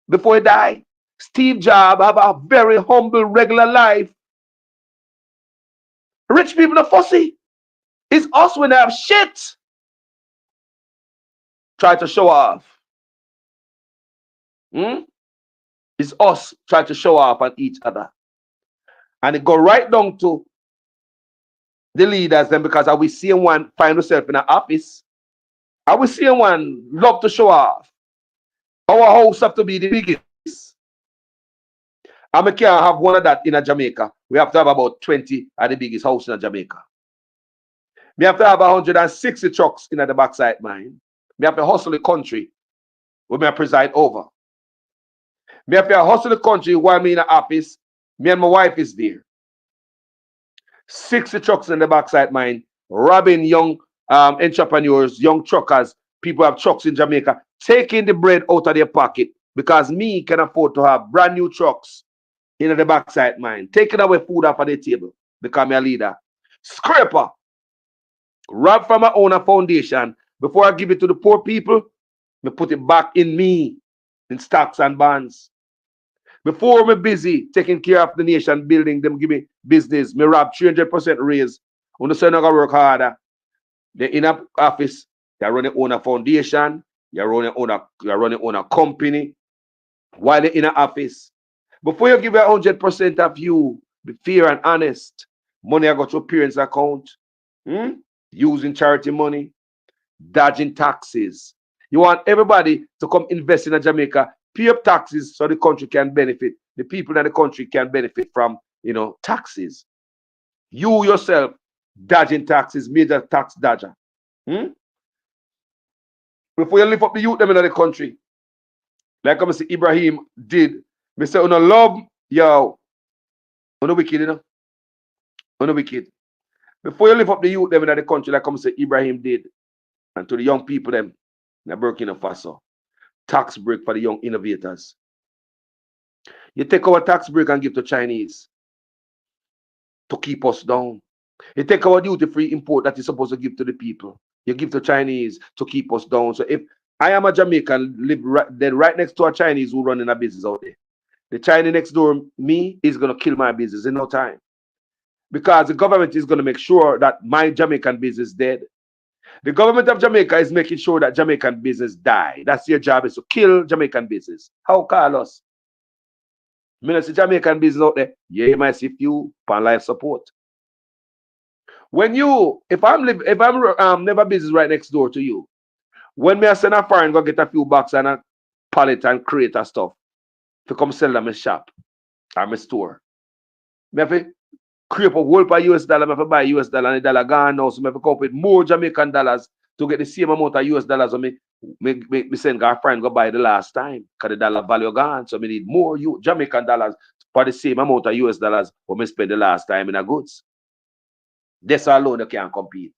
before he died? Steve Jobs have a very humble, regular life. Rich people are fussy. It's us when they have shit. Try to show off. It's us try to show off on each other. And it go right down to the leaders then, because I will see one find herself in an office. I will see one love to show off. Our house have to be the biggest. And we can't have one of that in a Jamaica. We have to have about 20 at the biggest house in a Jamaica. We have to have 160 trucks in the backside mine. We have to hustle the country where we preside over. We have to hustle the country while me in the office. Me and my wife is there. 60 trucks in the backside mine, robbing young entrepreneurs, young truckers. People have trucks in Jamaica, taking the bread out of their pocket because me can afford to have brand new trucks in the backside mine, taking away food off of the table because I'm a leader. Scraper, rob from my own foundation. Before I give it to the poor people, I put it back in me, in stocks and bonds. Before me busy taking care of the nation, building them, give me business, me rob 300% raise. When the son gonna work harder, they in a office, you're running on a foundation, you're running on a company, while they're in an office. Before you give 100% of you, be fair and honest. Money I got to your parents' account, using charity money, dodging taxes. You want everybody to come invest in a Jamaica, pay up taxes so the country can benefit. The people in the country can benefit from, taxes. You yourself dodging taxes, major tax dodger. Before you lift up the youth them in the country, like I say Ibrahim did, me say, "Una love yo, una wicked, una wicked." Before you lift up the youth them in the country, like I say Ibrahim did, and to the young people them in Burkina Faso, tax break for the young innovators. You take our tax break and give to Chinese to keep us down. You take our duty-free import that is supposed to give to the people. You give to Chinese to keep us down. So if I am a Jamaican, live right next to a Chinese who running a business out there, the Chinese next door me is going to kill my business in no time. Because the government is going to make sure that my Jamaican business is dead. The government of Jamaica is making sure that Jamaican business die. That's your job, is to kill Jamaican business. How, Carlos? I mean, see Jamaican business out there, yeah, you might see few on life support. When if I'm never business right next door to you, when me I send a foreign go get a few boxes and a pallet and crate and stuff to come sell them in shop or my store, me have to create a whole US dollar, me have to buy US dollar and the dollar gone now, so me have to come up with more Jamaican dollars to get the same amount of US dollars when me send our friend go buy the last time because the dollar value gone, so me need more Jamaican dollars for the same amount of US dollars when me spend the last time in a goods. This alone you can't compete.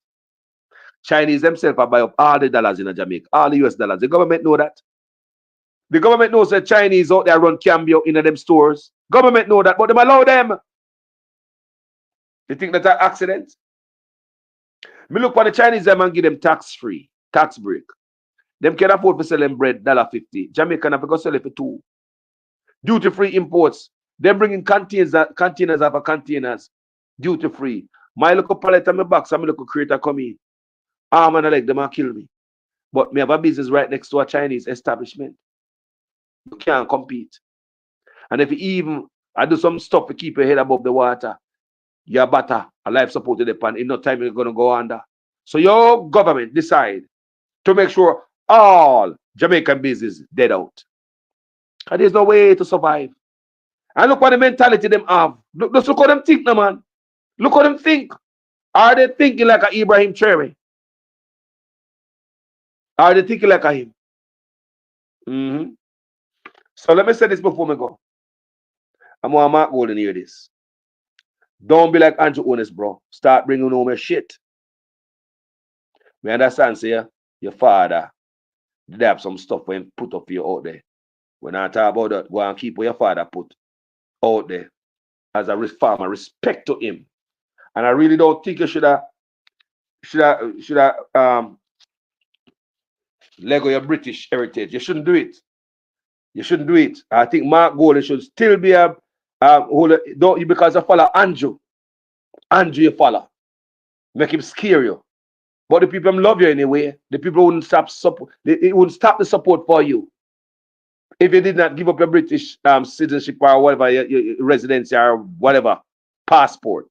Chinese themselves buy up all the dollars in Jamaica, all the US dollars. The government know that. The government knows that Chinese out there run cambio in them stores. Government know that, but them allow them. You think that's an accident? Me look for the Chinese them and give them tax-free, tax break. Them can afford to sell them bread $1.50. Jamaican have to sell it for $2. Duty-free imports. Them bringing containers after containers, duty-free. My local pallet and my box and my local creator come in. arm and a leg, them and kill me. But me have a business right next to a Chinese establishment. You can't compete. And if you even I do some stuff to keep your head above the water, your better a life support to the pan. In no time you're gonna go under. So your government decide to make sure all Jamaican business dead out. And there's no way to survive. And look what the mentality them have. Just look how them think, no man. Look how them think. Are they thinking like a Ibrahim Cherry? Are they thinking like a him? Mm-hmm. So let me say this before me go. I'm going to Mark Golden hear this. Don't be like Andrew Honest, bro. Start bringing home your shit. We understand, say, your father did have some stuff when put up for you out there. When I talk about that, go and keep what your father put out there as a farmer. Respect to him. And I really don't think you should have Lego your British heritage. You shouldn't do it. You shouldn't do it. I think Mark Golden should still be a don't you because you follow Andrew. Andrew you follow. Make him scare you. But the people love you anyway. The people wouldn't stop support. It wouldn't stop the support for you. If you did not give up your British citizenship or whatever, your residency or whatever, passport,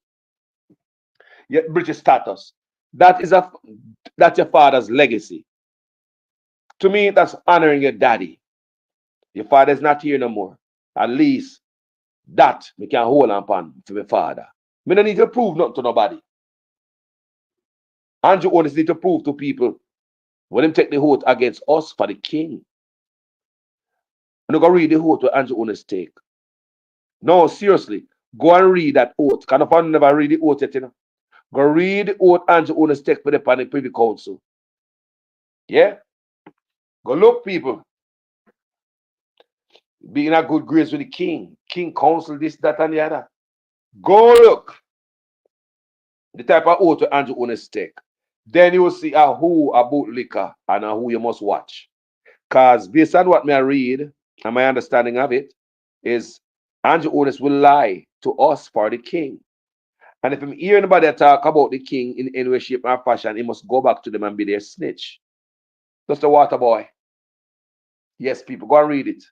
your British status. That's your father's legacy. To me, that's honoring your daddy. Your father's not here no more. At least that we can hold on to my father. We don't need to prove nothing to nobody. Andrew honestly need to prove to people when him take the oath against us for the king. I'm not going to read the oath what Andrew honest take. No, seriously. Go and read that oath. Can I never read the oath yet, you know? Go read the oath Andrew honest take for the Privy Council. Yeah? Go look, people. Being a good grace with the king. King council, this, that, and the other. Go look. The type of oath Andrew honest take. Then you will see who about liquor and who you must watch. Because based on what I read and my understanding of it, is Andrew honest will lie to us for the king. And if I'm hearing anybody talk about the king in any way, shape, or fashion, he must go back to them and be their snitch. Just the water boy. Yes, people, go and read it.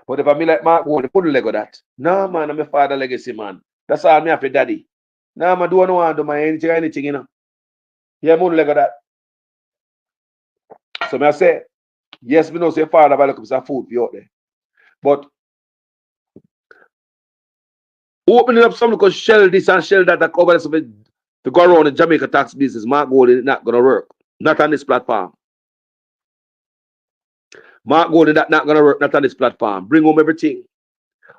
But if I be like Mark Ward, put the leg of that. No, man, I'm my father legacy, man. That's all me have for daddy. No, man, do I want to do my anything, you know. Yeah, I'm leg of that. So I say, yes, we know say father by look up some food for you out there. But opening up something because shell this and shell that cover this to go around the Jamaica tax business, Mark Gold is not gonna work. Not on this platform. Mark Gold is not gonna work, not on this platform. Bring home everything.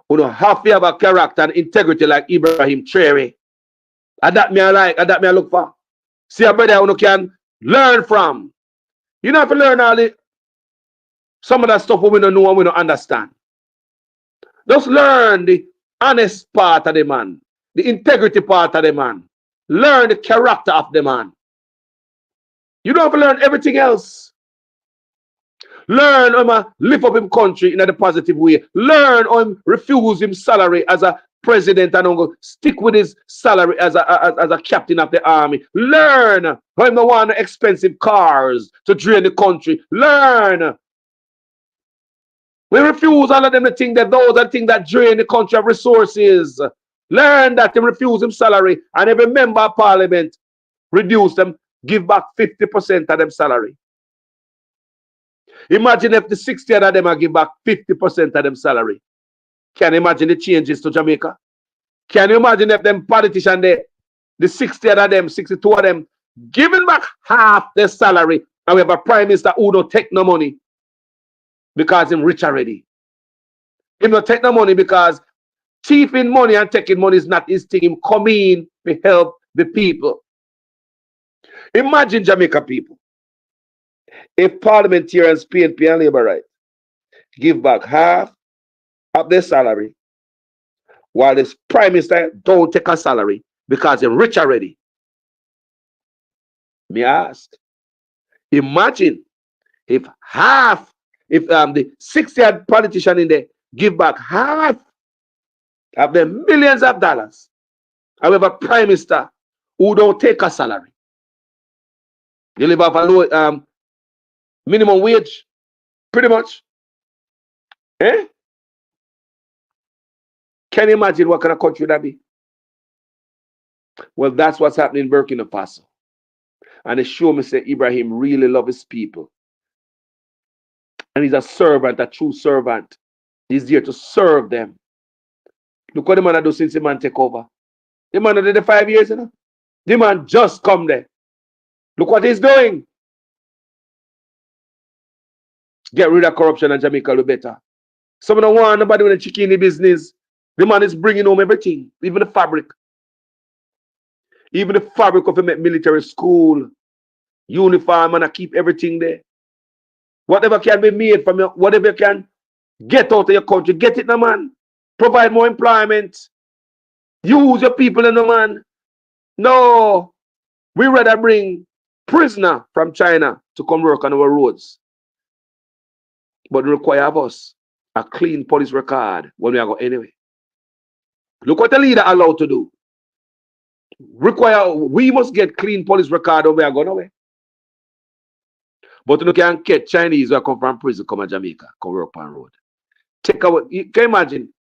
You know, have to have a character and integrity like Ibrahim Cherry. And that me I like, and that me I look for. See a brother who can learn from. You don't have to learn all the some of that stuff we don't know and we don't understand. Just learn the honest part of the man, the integrity part of the man. Learn the character of the man. You don't have to learn everything else. Learn how to lift up him country in a positive way. Learn how to refuse him salary as a president and go stick with his salary as a captain of the army. Learn how him not want expensive cars to drain the country. Learn. We refuse all of them to think that those are things that drain the country of resources. Learn that they refuse him salary and every member of parliament reduce them, give back 50% of them salary. Imagine if the 60 of them are give back 50% of them salary. Can you imagine the changes to Jamaica? Can you imagine if them politicians there, the 60 of them, 62 of them, giving back half their salary, and we have a prime minister who don't take no money because him rich already. He don't take no money because thieving money and taking money is not his thing. Him come in to help the people. Imagine Jamaica people. If parliamentarians, PNP and Labour right give back half of their salary, while this prime minister don't take a salary because he's rich already. Me ask. Imagine if the 60 politician in there give back half of the millions of dollars. However, prime minister who don't take a salary. You live off a low minimum wage, pretty much. Eh? Can you imagine what kind of country that be? Well, that's what's happening in Burkina Faso. And it shows me say Ibrahim really loves his people. And he's a servant, a true servant. He's there to serve them. Look what the man do since the man take over. The man did the 5 years, you know. The man just come there. Look what he's doing. Get rid of corruption and Jamaica will be better. Some of the want nobody with a chicken in the business. The man is bringing home everything, even the fabric. Even the fabric of a military school, uniform, and I keep everything there. Whatever can be made from you, whatever you can get out of your country, get it, no man. Provide more employment. Use your people in the man. No, we rather bring prisoner from China to come work on our roads. But require of us a clean police record when we are going anyway. Look what the leader allowed to do. We must get clean police record when we are going away. But you can't get Chinese who come from prison, come to Jamaica, come work on road. Take away, you can imagine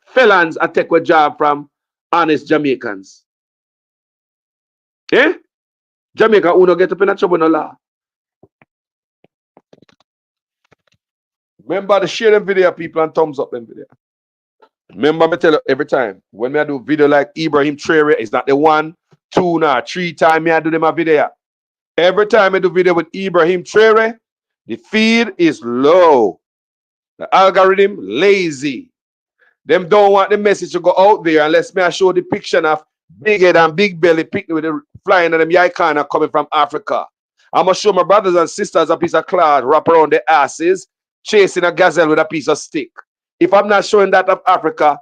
felons are take a job from honest Jamaicans. Eh? Jamaica who don't get up in a trouble no law. Remember to share them video, people, and thumbs up them video. Remember me tell you every time, when I do video like Ibrahim Traore, it's not the 1, 2, nor 3 times I do them a video. Every time I do video with Ibrahim Traore, the feed is low. The algorithm lazy. Them don't want the message to go out there unless me I show the picture of big head and big belly picnic with the flying and them yaikana coming from Africa. I'm gonna show my brothers and sisters a piece of cloth wrap around their asses, chasing a gazelle with a piece of stick. If I'm not showing that of Africa,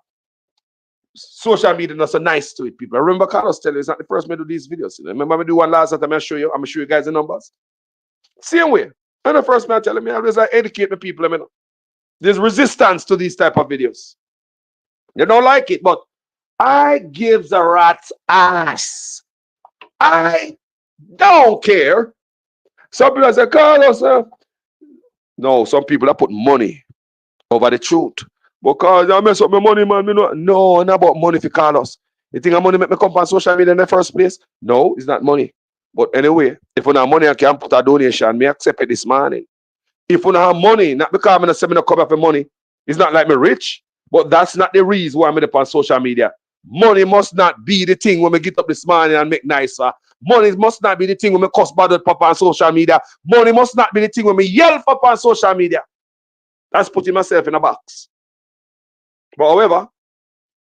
social media not so nice to it, people. I remember Carlos telling you it's not the first me do these videos. Remember me do one last time I'm gonna show you guys the numbers. Same way. And the first man telling me I always educate the people. I mean, there's resistance to these type of videos. They don't like it, but I gives a rat's ass. I don't care. Some people say, Carlos, no, some people that put money over the truth. Because I mess up my money, man. No, not about money for Carlos. You think money make me come on social media in the first place? No, it's not money. But anyway, if you have money, I can put a donation. Me accept it this morning. If you have money, not because I'm not saying I come up for money. It's not like me rich, but that's not the reason why I'm on social media. Money must not be the thing when we get up this morning and make nicer. Money must not be the thing when we cuss bad pop on social media. Money must not be the thing when we yell up on social media. That's putting myself in a box. But however,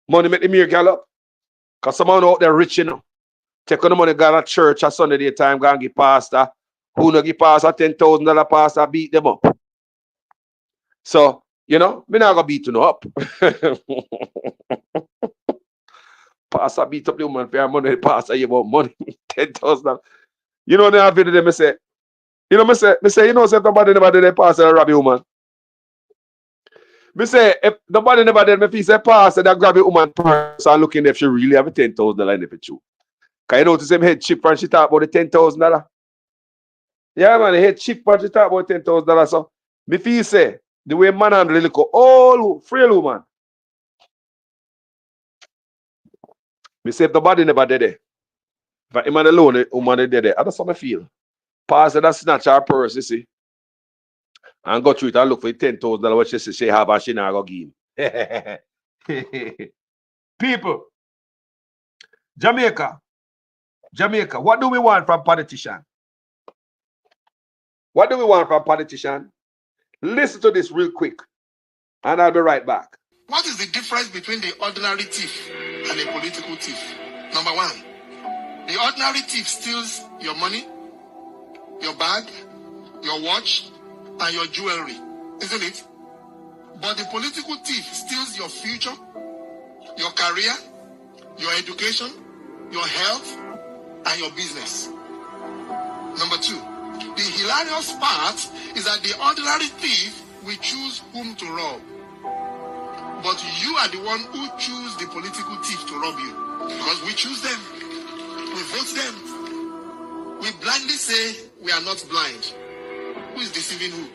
money make the mirror gallop. Because someone out there rich, you know. Take on the money, go to church at Sunday daytime, go and give pastor. Who no give pastor $10,000 pastor, beat them up. So, you know, me not gonna beat you up. Pastor beat up the woman for her money, pastor you about money, $10,000. You know, they have video them say, you know, me say, you know, say nobody never did a pastor rob a woman. Me say, if nobody never did, me feel say pastor that grab a woman purse and looking if she really have a $10,000 in the true. Can you notice him head chip and she talk about the $10,000? Yeah, man, the head chip and she talk about $10,000. So, me feel say, the way man handle look all frail woman. Me say if the body never did it. If him alone, the woman did it. That's how I feel. Pastor that snatch her purse, you see. And go through it and look for the $10,000 what she have and she not go give him. People. Jamaica, what do we want from politicians? What do we want from politicians? Listen to this real quick, and I'll be right back. What is the difference between the ordinary thief and a political thief? Number one, the ordinary thief steals your money, your bag, your watch, and your jewelry, isn't it? But the political thief steals your future, your career, your education, your health, and your business. Number two, the hilarious part is that the ordinary thief will choose whom to rob. But you are the one who choose the political thief to rob you. Because we choose them. We vote them. We blindly say, we are not blind. Who is deceiving who?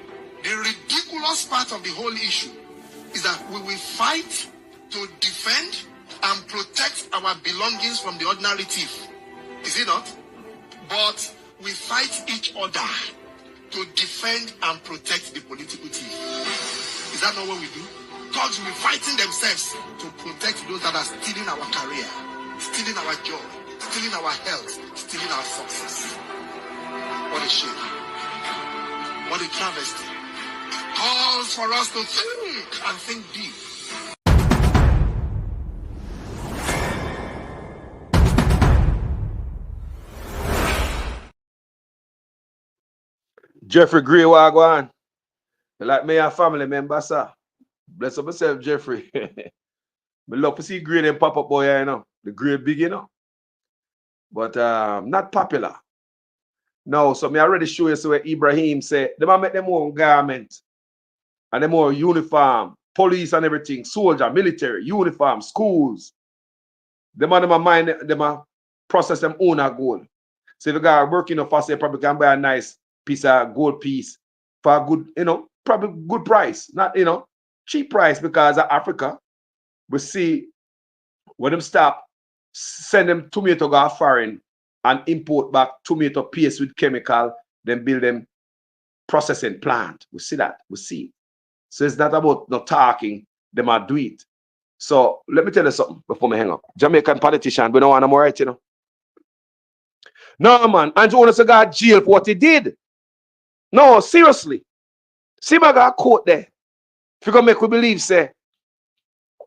The ridiculous part of the whole issue is that we will fight to defend and protect our belongings from the ordinary thief. Is it not? But we fight each other to defend and protect the political thief. Is that not what we do? Thugs will be fighting themselves to protect those that are stealing our career, stealing our job, stealing our health, stealing our success. What a shame. What a travesty. Calls for us to think and think deep. Jeffrey Gray, wagwan. Like me and family member, sir. Bless up yourself, Jeffrey. Me love to see Gray and pop up boy, you know. The Gray big, you know. But not popular. No, so me already show you so where Ibrahim said, they might make them own garment and them more uniform, police and everything, soldier, military, uniform, schools. Them on them mind, them process them own a gold. So if you got working enough fast, you probably can buy a nice piece of gold piece for a good, you know, probably good price. Not, you know, cheap price, because of Africa, we see when them stop, send them tomato go foreign and import back tomato paste with chemical, then build them processing plant. We see that. We see. So it's not about not talking, they might do it. So let me tell you something before me hang up. Jamaican politician, we don't want them right, you know. No, man, Andrew Honest got jail for what he did. No, seriously. See, I got a quote there. If you're going to make we believe, say,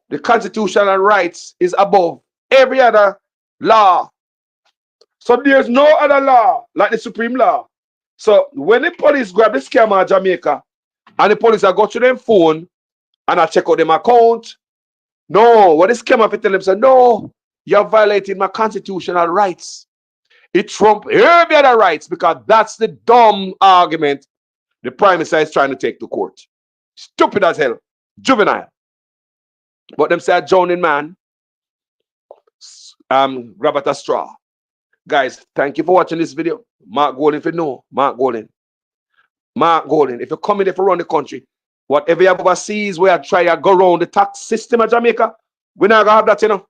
the constitutional rights is above every other law. So there's no other law like the supreme law. So when the police grab the scammer in Jamaica and the police are go to them phone and I check out them account, no, what the scammer tell them, say, no, you're violating my constitutional rights. It trump every other rights, because that's the dumb argument the prime minister is trying to take to court. Stupid as hell. Juvenile. But them say a drowning man grab at a straw. Guys, thank you for watching this video. Mark Golden, if you know, Mark Golden. Mark Golden, if you're coming there for run the country, whatever you have overseas where I try to go around the tax system of Jamaica, we're not gonna have that, you know.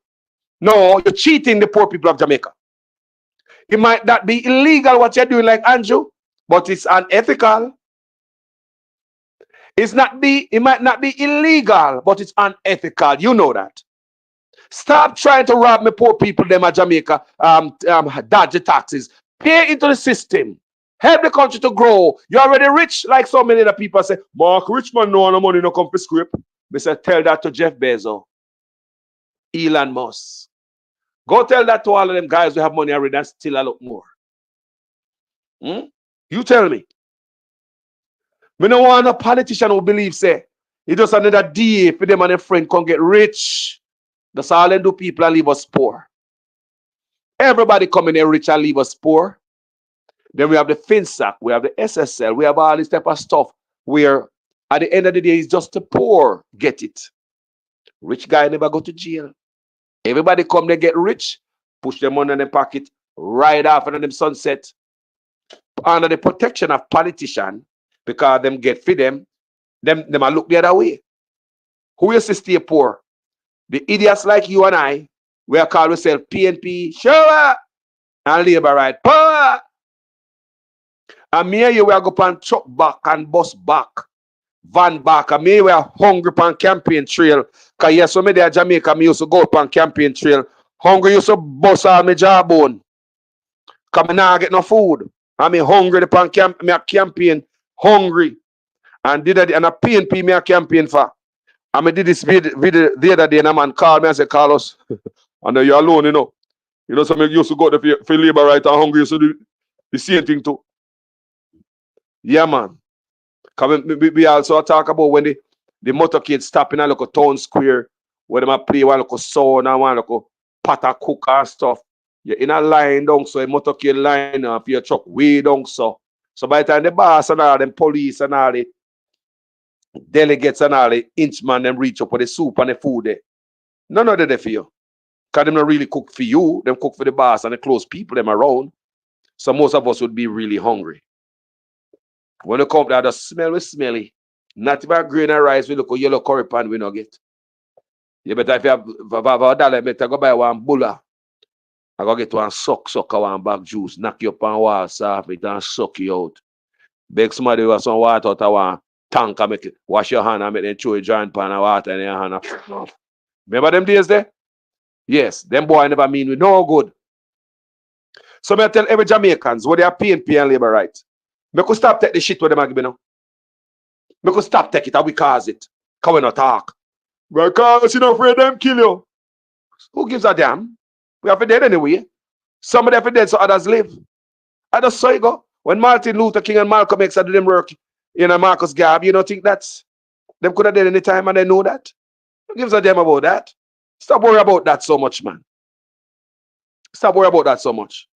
No, you're cheating the poor people of Jamaica. It might not be illegal what you're doing like Andrew, but it's unethical. It might not be illegal, but it's unethical. You know that. Stop trying to rob me poor people them at Jamaica, dodge the taxes. Pay into the system. Help the country to grow. You're already rich, like so many other people say, Mark Richmond no money no come for script. They say, tell that to Jeff Bezos, Elon Musk. Go tell that to all of them guys who have money already and still a lot more. You tell me. We don't want a politician who believes, say, it's just another day for them and their friend can get rich. That's all they do, people, and leave us poor. Everybody come in here rich and leave us poor. Then we have the FinSac, we have the SSL, we have all this type of stuff where at the end of the day, it's just the poor get it. Rich guy never go to jail. Everybody come, they get rich, push them money in their pocket, right after them sunset, under the protection of politicians, because them get for them a look the other way. Who is to stay poor? The idiots like you and I, we are called ourselves PNP, shower, and labor right, power. And me and you, we are go on truck back and bus back, van back, and me we are hungry on campaign trail. Because yes, when me there in Jamaica, me used to go on campaign trail. Hungry used to bust all my jawbone. Because I now get no food. I mean hungry upon campaign, hungry. And a PNP me a campaign for. And I did this video the other day, and a man called me and said, Carlos, I know you're alone, you know. You know, some used to go there for labor right and hungry, used to do the same thing too. Yeah, man. We also talk about when the motorcade stop in a local town square, where they play one local sound and one local pata cook and stuff. You're in a line down, so a motorcade line for your truck way down, so. So by the time the boss and all them police and all the delegates and all the inchman them reach up for the soup and the food there, none of them there for you. Because them not really cook for you, them cook for the boss and the close people them around. So most of us would be really hungry. When you come there, the smell was smelly. Not even grain and rice, we look at yellow curry pan we not get. You better if you have $1, better go buy one bulla. I go get one suck one back juice, knock you up on wall, soft it and suck you out. Beg somebody with some water out of one tank and make it, wash your hand and make them throw a giant pan of water in your hand. Remember them days there? Yes, them boy never mean we no good. So I tell every Jamaicans what they are paying and labor rights. Make us stop take the shit what them are giving now. Make us stop take it and we cause it. Come we not talk. Because you not afraid them kill you. Who gives a damn? We have to dead anyway. Some of them are dead so others live. I just saw you go. When Martin Luther King and Malcolm X do them work in a Marcus Garvey, you don't think that's them could have done any time and they know that? Who gives a damn about that? Stop worrying about that so much, man. Stop worrying about that so much.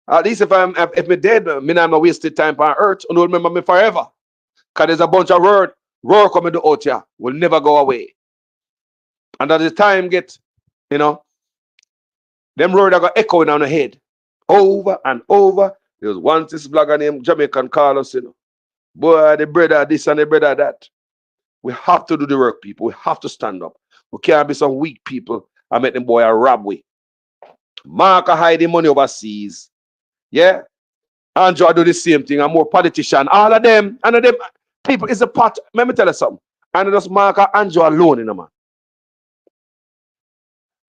At least if me dead, me not wasted time on earth, and will remember me forever. Because there's a bunch of work coming to out here will never go away. And as the time get, you know, them words are going to echo in our head over and over. There was once this blogger named Jamaican Carlos, you know, boy, the brother this and the brother that. We have to do the work, people. We have to stand up. We can't be some weak people and make them boy a rob we. Mark hide the money overseas. Yeah. Andrew do the same thing. And more politician. All of them. And of them people is a part. Let me tell you something. And just Mark and Andrew alone in a man.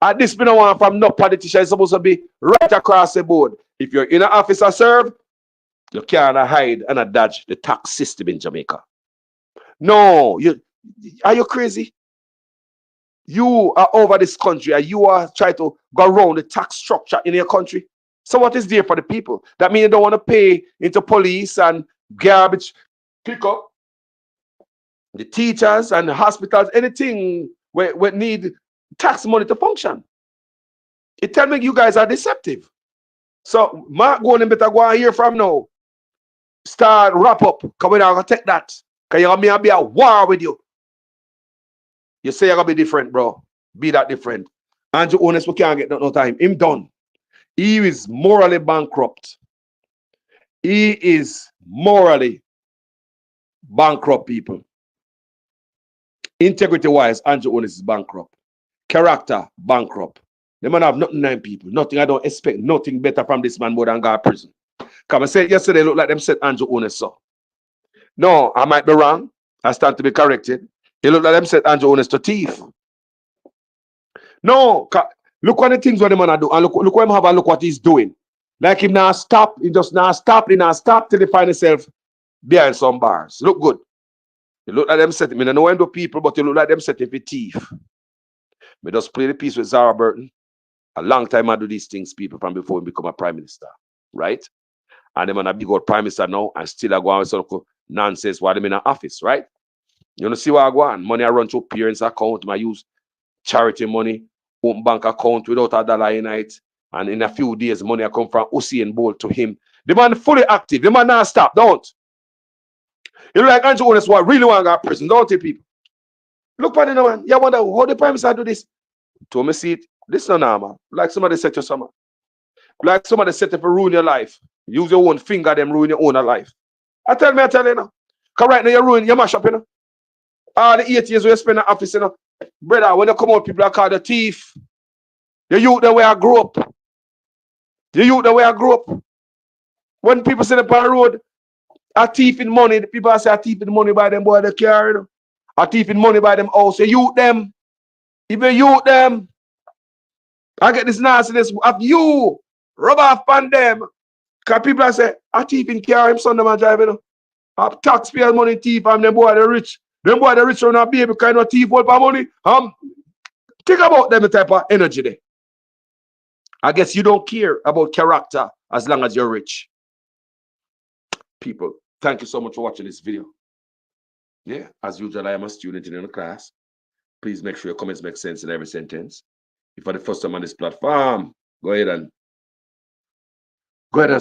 At this point, one from no politician is supposed to be right across the board. If you're in an office or serve, you can't hide and dodge the tax system in Jamaica. No, are you crazy? You are over this country and you are trying to go around the tax structure in your country. So what is there for the people? That means you don't want to pay into police and garbage pick up, the teachers and the hospitals, anything where need tax money to function. It tells me you guys are deceptive. So Mark going better go and hear from now. Start wrap up. Come in and take that. Because you're going to be a war with you. You say you're going to be different, bro. Be that different. Andrew Honest, we can't get no time. Him done. He is morally bankrupt. He is morally bankrupt, people. Integrity-wise, Andrew Honest is bankrupt. Character, bankrupt. The man have nothing nine people. Nothing. I don't expect nothing better from this man more than God prison. Come and say yesterday look like them said Andrew Honest so. No, I might be wrong. I stand to be corrected. It look like them said Andrew Honest to thief. No, look what the things what the man do, and look what him have and look what he's doing. Like him now stop, he just now stop, he now stop till he find himself behind some bars. Look good. You look like them set him. I don't know him do people, but you look like them set him for thief. Me just play the piece with Zara Burton. A long time I do these things, people, from before he become a prime minister. Right? And them man a big old prime minister now, and still I go on with some nonsense while them in an office, right? You know see what I go on? Money I run through parents' account, I use charity money, open bank account without $1 in it. And in a few days, money I come from Usain Bolt to him. The man fully active. The man not stop. Don't. You look like Andrew Honest what really want to go to prison, don't you, people? Look at the man. You wonder how the prime minister do this. To me see it. This is not normal. Like somebody said to someone. Like somebody said to ruin your life. Use your own finger, them ruin your own life. I tell you now. Because right now you ruin, you mash up, you know. All the 8 years you spend in the office, you know. Brother, when you come out, people are called the thief. The youth the way I grew up. The youth the way I grew up. When people sit up on the road, a thief in money, the people say a thief in money by them boy they carry, you know. A thief in money by them house. You youth them. If you youth them, I get this nastiness of you. Rub off on them. Because people say, a thief in car, him son them a drive, you know. A taxpayer money thief and them boy they rich. Them boy they rich on a baby kind of thief hold for money. Think about them type of energy there. I guess you don't care about character as long as you're rich. People, thank you so much for watching this video. Yeah, as usual, I am a student in the class. Please make sure your comments make sense in every sentence. If you're the first time on this platform, go ahead and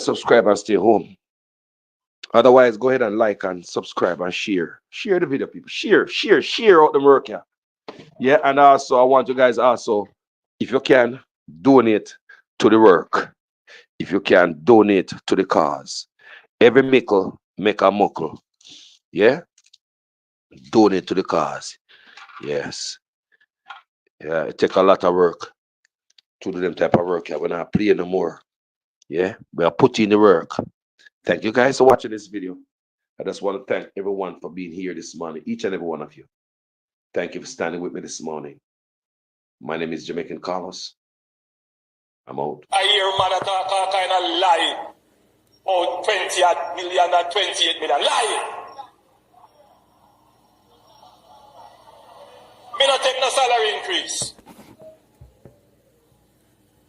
subscribe and stay home. Otherwise, go ahead and like and subscribe and share. Share the video, people. Share out the work here. Yeah, and also I want you guys also, if you can, donate to the work. If you can, donate to the cause. Every mickle make a muckle. Yeah? Donate to the cause. Yes. Yeah, it take a lot of work to do them type of work. Yeah, we're not playing no more. Yeah, we are putting in the work. Thank you guys for watching this video. I just want to thank everyone for being here this morning, each and every one of you. Thank you for standing with me this morning. My name is Jamaican Carlos. I'm out. I hear man talk all kind of lie. Oh, 20 million and 28 million. Lie! Me not take no salary increase.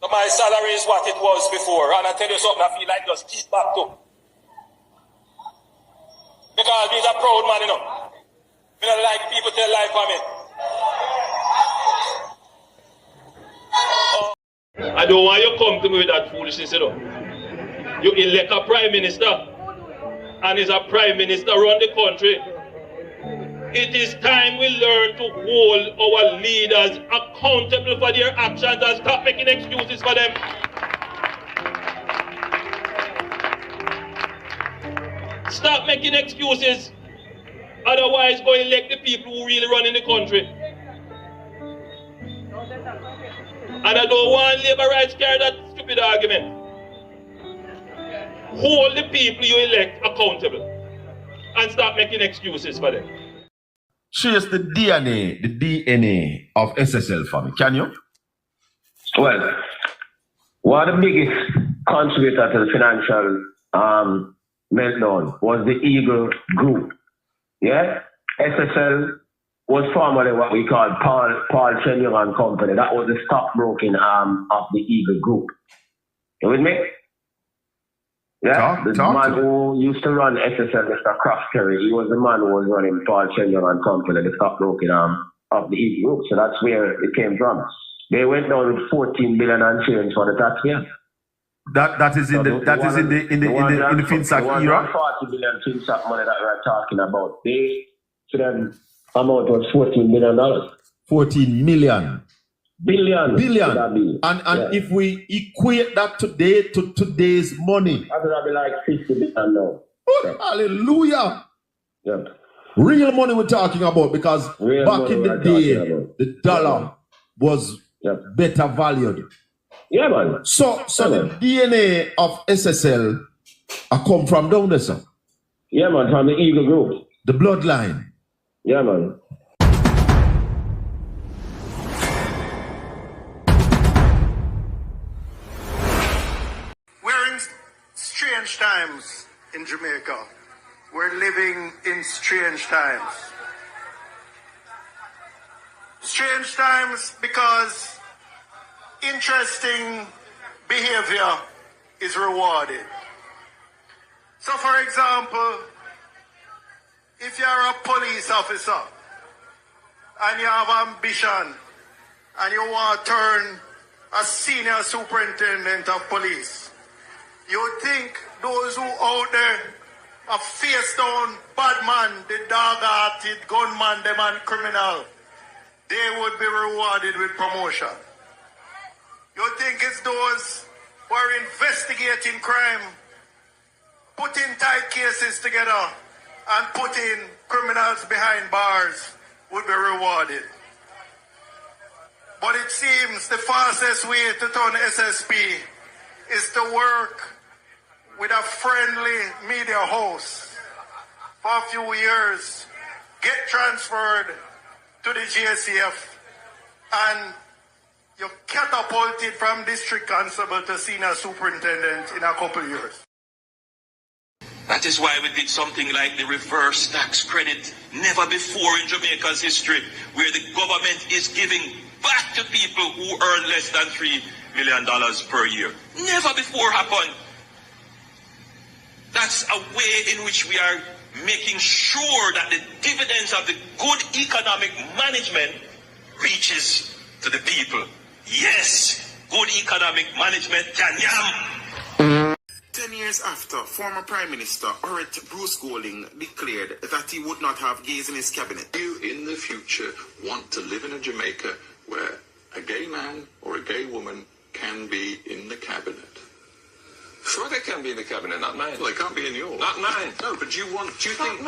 So my salary is what it was before. And I tell you something, I feel like just keep back to. Because he's a proud man, you know. Me don't like people tell lie for me. I don't want you to come to me with that foolishness, you know. You elect a prime minister, and he's a prime minister run the country. It is time we learn to hold our leaders accountable for their actions and stop making excuses for them. Stop making excuses. Otherwise, go elect the people who really run in the country. And I don't want labor rights carry that stupid argument. Hold the people you elect accountable and stop making excuses for them. Trace the DNA of SSL for me, can you? Well, one of the biggest contributors to the financial meltdown was the Eagle Group. Yeah? SSL was formerly what we call Paul Chenyon and Company. That was the stockbroking arm of the Eagle Group. You with me? Yeah, the man who used to run SSL, Mr. Cross Terry, he was the man who was running Paul Chenyon and Company, the stockbroking arm of the Eagle Group. So that's where it came from. They went down with 14 billion and change for the taxpayer. That is in the FinSac era. 40 billion FinSac money that we're talking about. They to them amount was $14 million. 14 million. Billion. And if we equate that today to today's money, that would be like 50 billion now. Oh, hallelujah. Yeah. Real money we're talking about, because back in the day, the dollar was better valued. Yeah, man. So the DNA of SSL come from down there, sir? Yeah, man, from the Eagle Group. The bloodline. Yeah, man. We're in strange times in Jamaica. We're living in strange times. Strange times because interesting behavior is rewarded. So, for example, if you're a police officer and you have ambition and you want to turn a senior superintendent of police, you think those who out there are face down bad man, the dog-hearted gunman, the man criminal, they would be rewarded with promotion. You think it's those who are investigating crime, putting tight cases together, and putting criminals behind bars would be rewarded. But it seems the fastest way to turn SSP is to work with a friendly media host for a few years, get transferred to the GSCF, and you're catapulted from district constable to senior superintendent in a couple of years. That is why we did something like the reverse tax credit, never before in Jamaica's history, where the government is giving back to people who earn less than $3 million per year. Never before happened. That's a way in which we are making sure that the dividends of the good economic management reaches to the people. Yes, good economic management can yam. 10 years after, former Prime Minister Bruce Golding declared that he would not have gays in his cabinet. Do you in the future want to live in a Jamaica where a gay man or a gay woman can be in the cabinet? Sure, they can be in the cabinet, not mine. Well, they can't be in yours. Not mine. No, but do you think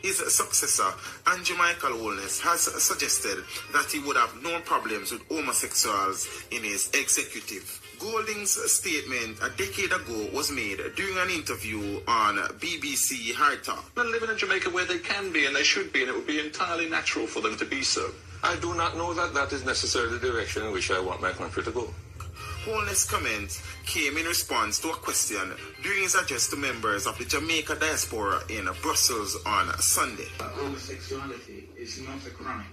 his successor, Andrew Michael Holness, has suggested that he would have no problems with homosexuals in his executive. Golding's statement a decade ago was made during an interview on BBC Hard Talk. They're living in Jamaica where they can be and they should be, and it would be entirely natural for them to be so. I do not know that that is necessarily the direction in which I want my country to go. Holness' comments came in response to a question during his address to members of the Jamaica diaspora in Brussels on Sunday. Homosexuality is not a crime.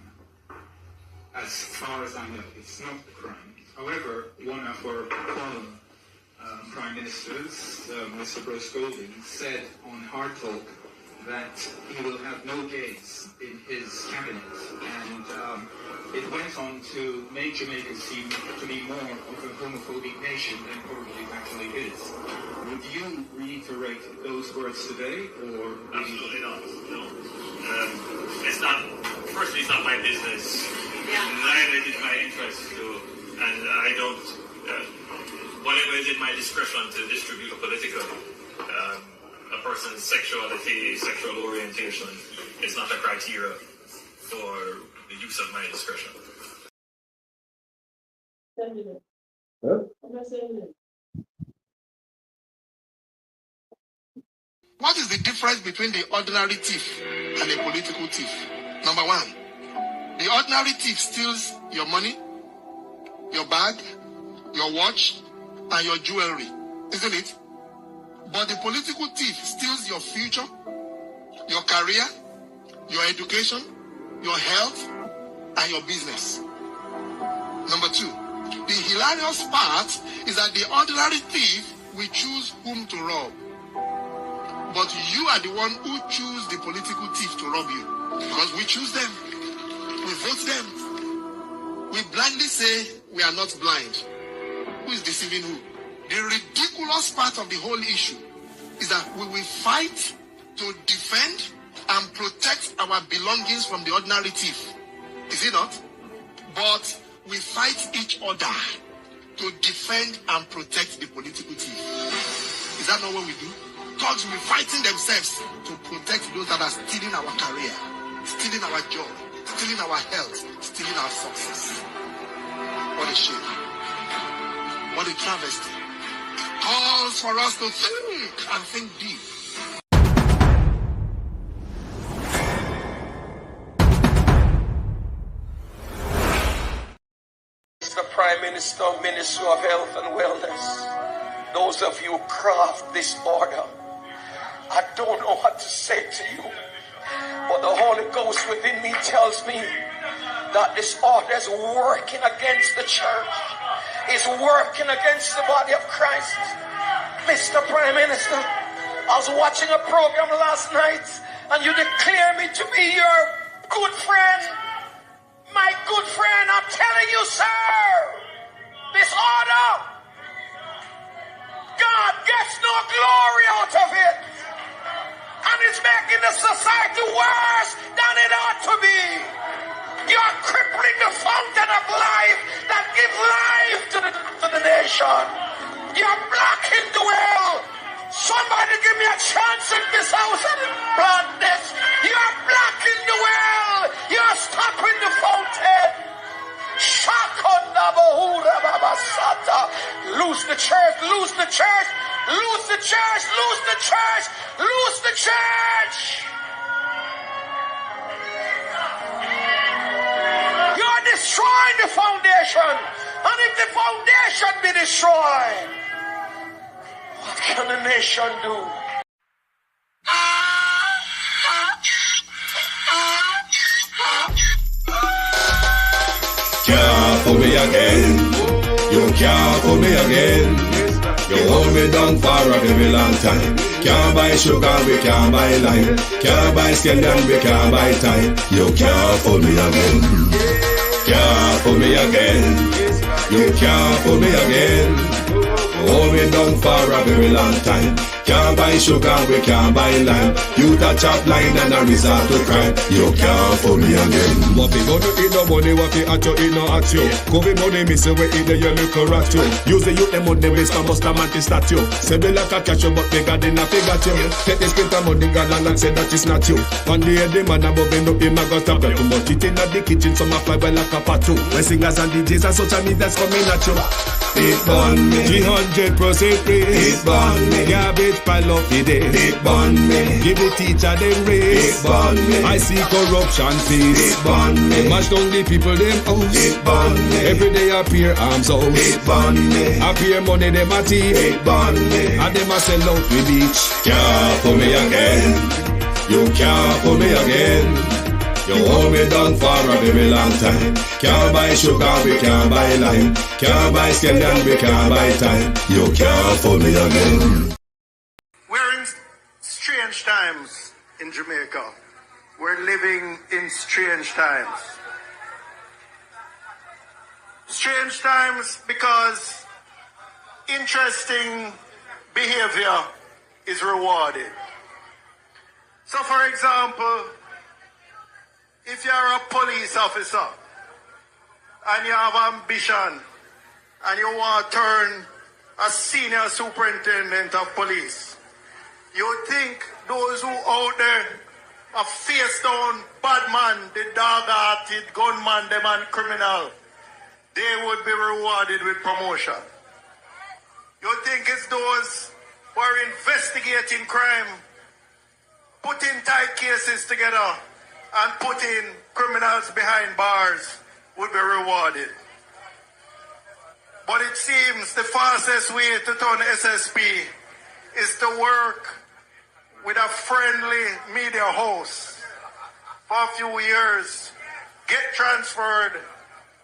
As far as I know, it's not a crime. However, one of our former prime ministers, Mr. Bruce Golding, said on Hard Talk that he will have no gays in his cabinet, and it went on to make Jamaica seem to be more of a homophobic nation than probably it actually is. Would you reiterate those words today, or absolutely not? No. It's not. Firstly, it's not my business. Neither is it my interest to, and I don't. Whatever is in my discretion to distribute political. A person's sexuality, sexual orientation is not a criteria for the use of my discretion. What is the difference between the ordinary thief and a political thief? Number one, the ordinary thief steals your money, your bag, your watch, and your jewelry, isn't it? But the political thief steals your future, your career, your education, your health, and your business. Number two, the hilarious part is that the ordinary thief will choose whom to rob. But you are the one who choose the political thief to rob you. Because we choose them. We vote them. We blindly say we are not blind. Who is deceiving who? The ridiculous part of the whole issue is that we will fight to defend and protect our belongings from the ordinary thief. Is it not? But we fight each other to defend and protect the political thief. Is that not what we do? Thugs will be fighting themselves to protect those that are stealing our career, stealing our job, stealing our health, stealing our success. What a shame. What a travesty. Calls for us to think and think deep. Mr. Prime Minister, Minister of Health and Wellness, those of you who craft this order, I don't know what to say to you, but the Holy Ghost within me tells me that this order is working against the church. Is working against the body of Christ. Mr. Prime Minister, I was watching a program last night and you declare me to be your good friend. My good friend, I'm telling you, sir, this order, God gets no glory out of it. And it's making the society worse than it ought to be. You're crippling the fountain of life that gives life to the nation. You're blocking the well. Somebody give me a chance in this house and plant this. You're blocking the well. You're stopping the fountain. Lose the church, lose the church, lose the church, lose the church, lose the church. You're destroying the foundation. And if the foundation be destroyed, what can the nation do? Can't fool me again. You can't fool me again. You hold me down for a very long time. Can't buy sugar, we can't buy lime. Can't buy scandal, we can't buy time. You can't fool me again. Can't fool me again. You can't fool me again. Hold me down for a very long time. Can't buy sugar, we can't buy lime. You that chop line and a resort to crime. You can't for me again. What we gonna eat no money, what we at you, eat no at you. COVID money, miss away, eat the yellow rat you. Use the youth, the money, waste for most of mantis statue. Say we like a catch you, but we got in a figure you. Take this print of money, gal and say that it's not you. One day the man above end up, him a got a bread. Too much eating at the kitchen, some a fly well like a patu. When singers and DJs and social media's coming at you. It burn me 300% raise. It burn me garbage pile up the day. It burn me give the teacher them raise. It burn me I see corruption face. It burn me mash down the people them house. It burn me every day appear arms out. It burn me appear money them a thief. It burn me and them a sell out the beach. Can't for me again. You can't for me again. You hold me down for a very long time. Can't buy sugar, we can't buy lime. Can't buy scallion, we can't buy time. You can't fool me again. We're in strange times in Jamaica. We're living in strange times. Strange times because interesting behavior is rewarded. So for example, if you're a police officer and you have ambition and you want to turn a senior superintendent of police, you think those who out there are face down bad man, the dog-hearted gunman, the man criminal, they would be rewarded with promotion. You think it's those who are investigating crime, putting tight cases together, and putting criminals behind bars would be rewarded. But it seems the fastest way to turn SSP is to work with a friendly media host for a few years, get transferred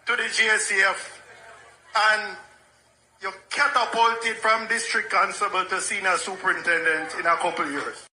to the GSCF, and you're catapulted from district constable to senior superintendent in a couple years.